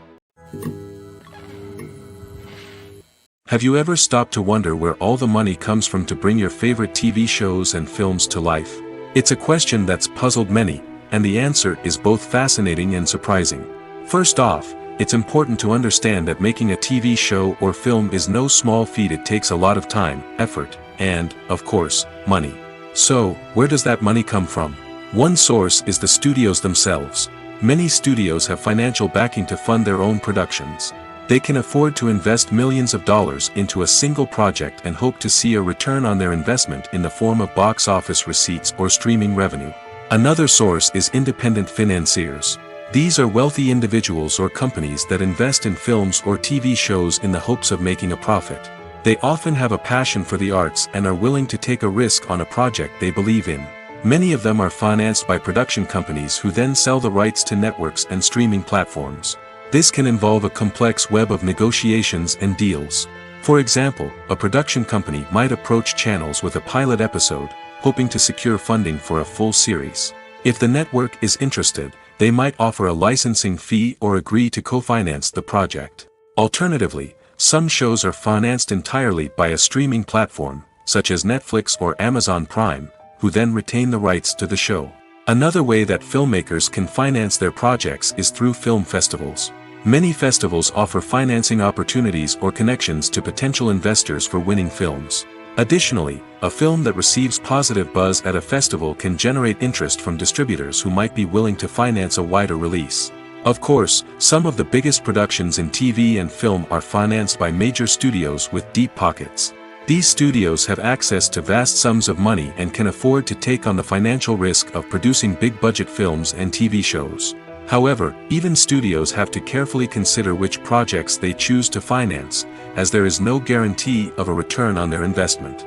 Speaker 1: Have you ever stopped to wonder where all the money comes from to bring your favorite TV shows and films to life? It's a question that's puzzled many, and the answer is both fascinating and surprising. First off, it's important to understand that making a TV show or film is no small feat. It takes a lot of time, effort, and, of course, money. So, where does that money come from? One source is the studios themselves. Many studios have financial backing to fund their own productions. They can afford to invest millions of dollars into a single project and hope to see a return on their investment in the form of box office receipts or streaming revenue. Another source is independent financiers. These are wealthy individuals or companies that invest in films or TV shows in the hopes of making a profit. They often have a passion for the arts and are willing to take a risk on a project they believe in. Many of them are financed by production companies who then sell the rights to networks and streaming platforms. This can involve a complex web of negotiations and deals. For example, a production company might approach channels with a pilot episode, hoping to secure funding for a full series. If the network is interested, they might offer a licensing fee or agree to co-finance the project. Alternatively, some shows are financed entirely by a streaming platform, such as Netflix or Amazon Prime, who then retain the rights to the show. Another way that filmmakers can finance their projects is through film festivals. Many festivals offer financing opportunities or connections to potential investors for winning films. Additionally, a film that receives positive buzz at a festival can generate interest from distributors who might be willing to finance a wider release. Of course, some of the biggest productions in TV and film are financed by major studios with deep pockets. These studios have access to vast sums of money and can afford to take on the financial risk of producing big-budget films and TV shows. However, even studios have to carefully consider which projects they choose to finance, as there is no guarantee of a return on their investment.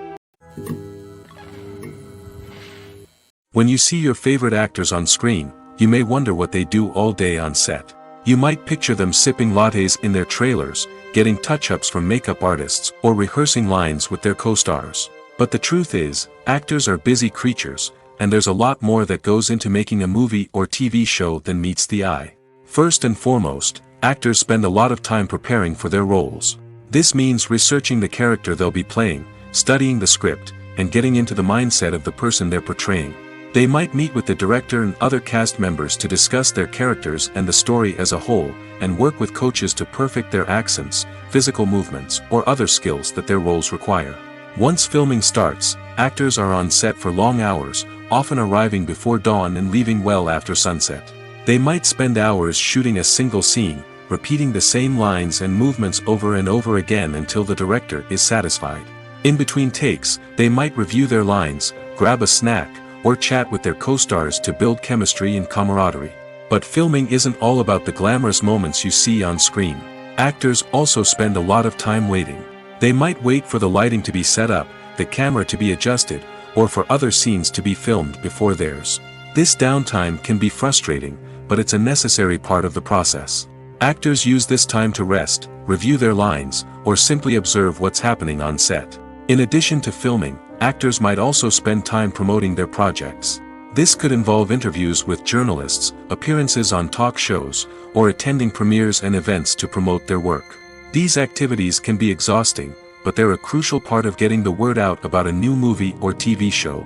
Speaker 1: When you see your favorite actors on screen, you may wonder what they do all day on set. You might picture them sipping lattes in their trailers, getting touch-ups from makeup artists, or rehearsing lines with their co-stars. But the truth is, actors are busy creatures, and there's a lot more that goes into making a movie or TV show than meets the eye. First and foremost, actors spend a lot of time preparing for their roles. This means researching the character they'll be playing, studying the script, and getting into the mindset of the person they're portraying. They might meet with the director and other cast members to discuss their characters and the story as a whole, and work with coaches to perfect their accents, physical movements, or other skills that their roles require. Once filming starts, actors are on set for long hours, often arriving before dawn and leaving well after sunset. They might spend hours shooting a single scene, repeating the same lines and movements over and over again until the director is satisfied. In between takes, they might review their lines, grab a snack, or chat with their co-stars to build chemistry and camaraderie. But filming isn't all about the glamorous moments you see on screen. Actors also spend a lot of time waiting. They might wait for the lighting to be set up, the camera to be adjusted, or for other scenes to be filmed before theirs. This downtime can be frustrating, but it's a necessary part of the process. Actors use this time to rest, review their lines, or simply observe what's happening on set. In addition to filming, actors might also spend time promoting their projects. This could involve interviews with journalists, appearances on talk shows, or attending premieres and events to promote their work. These activities can be exhausting, but they're a crucial part of getting the word out about a new movie or TV show.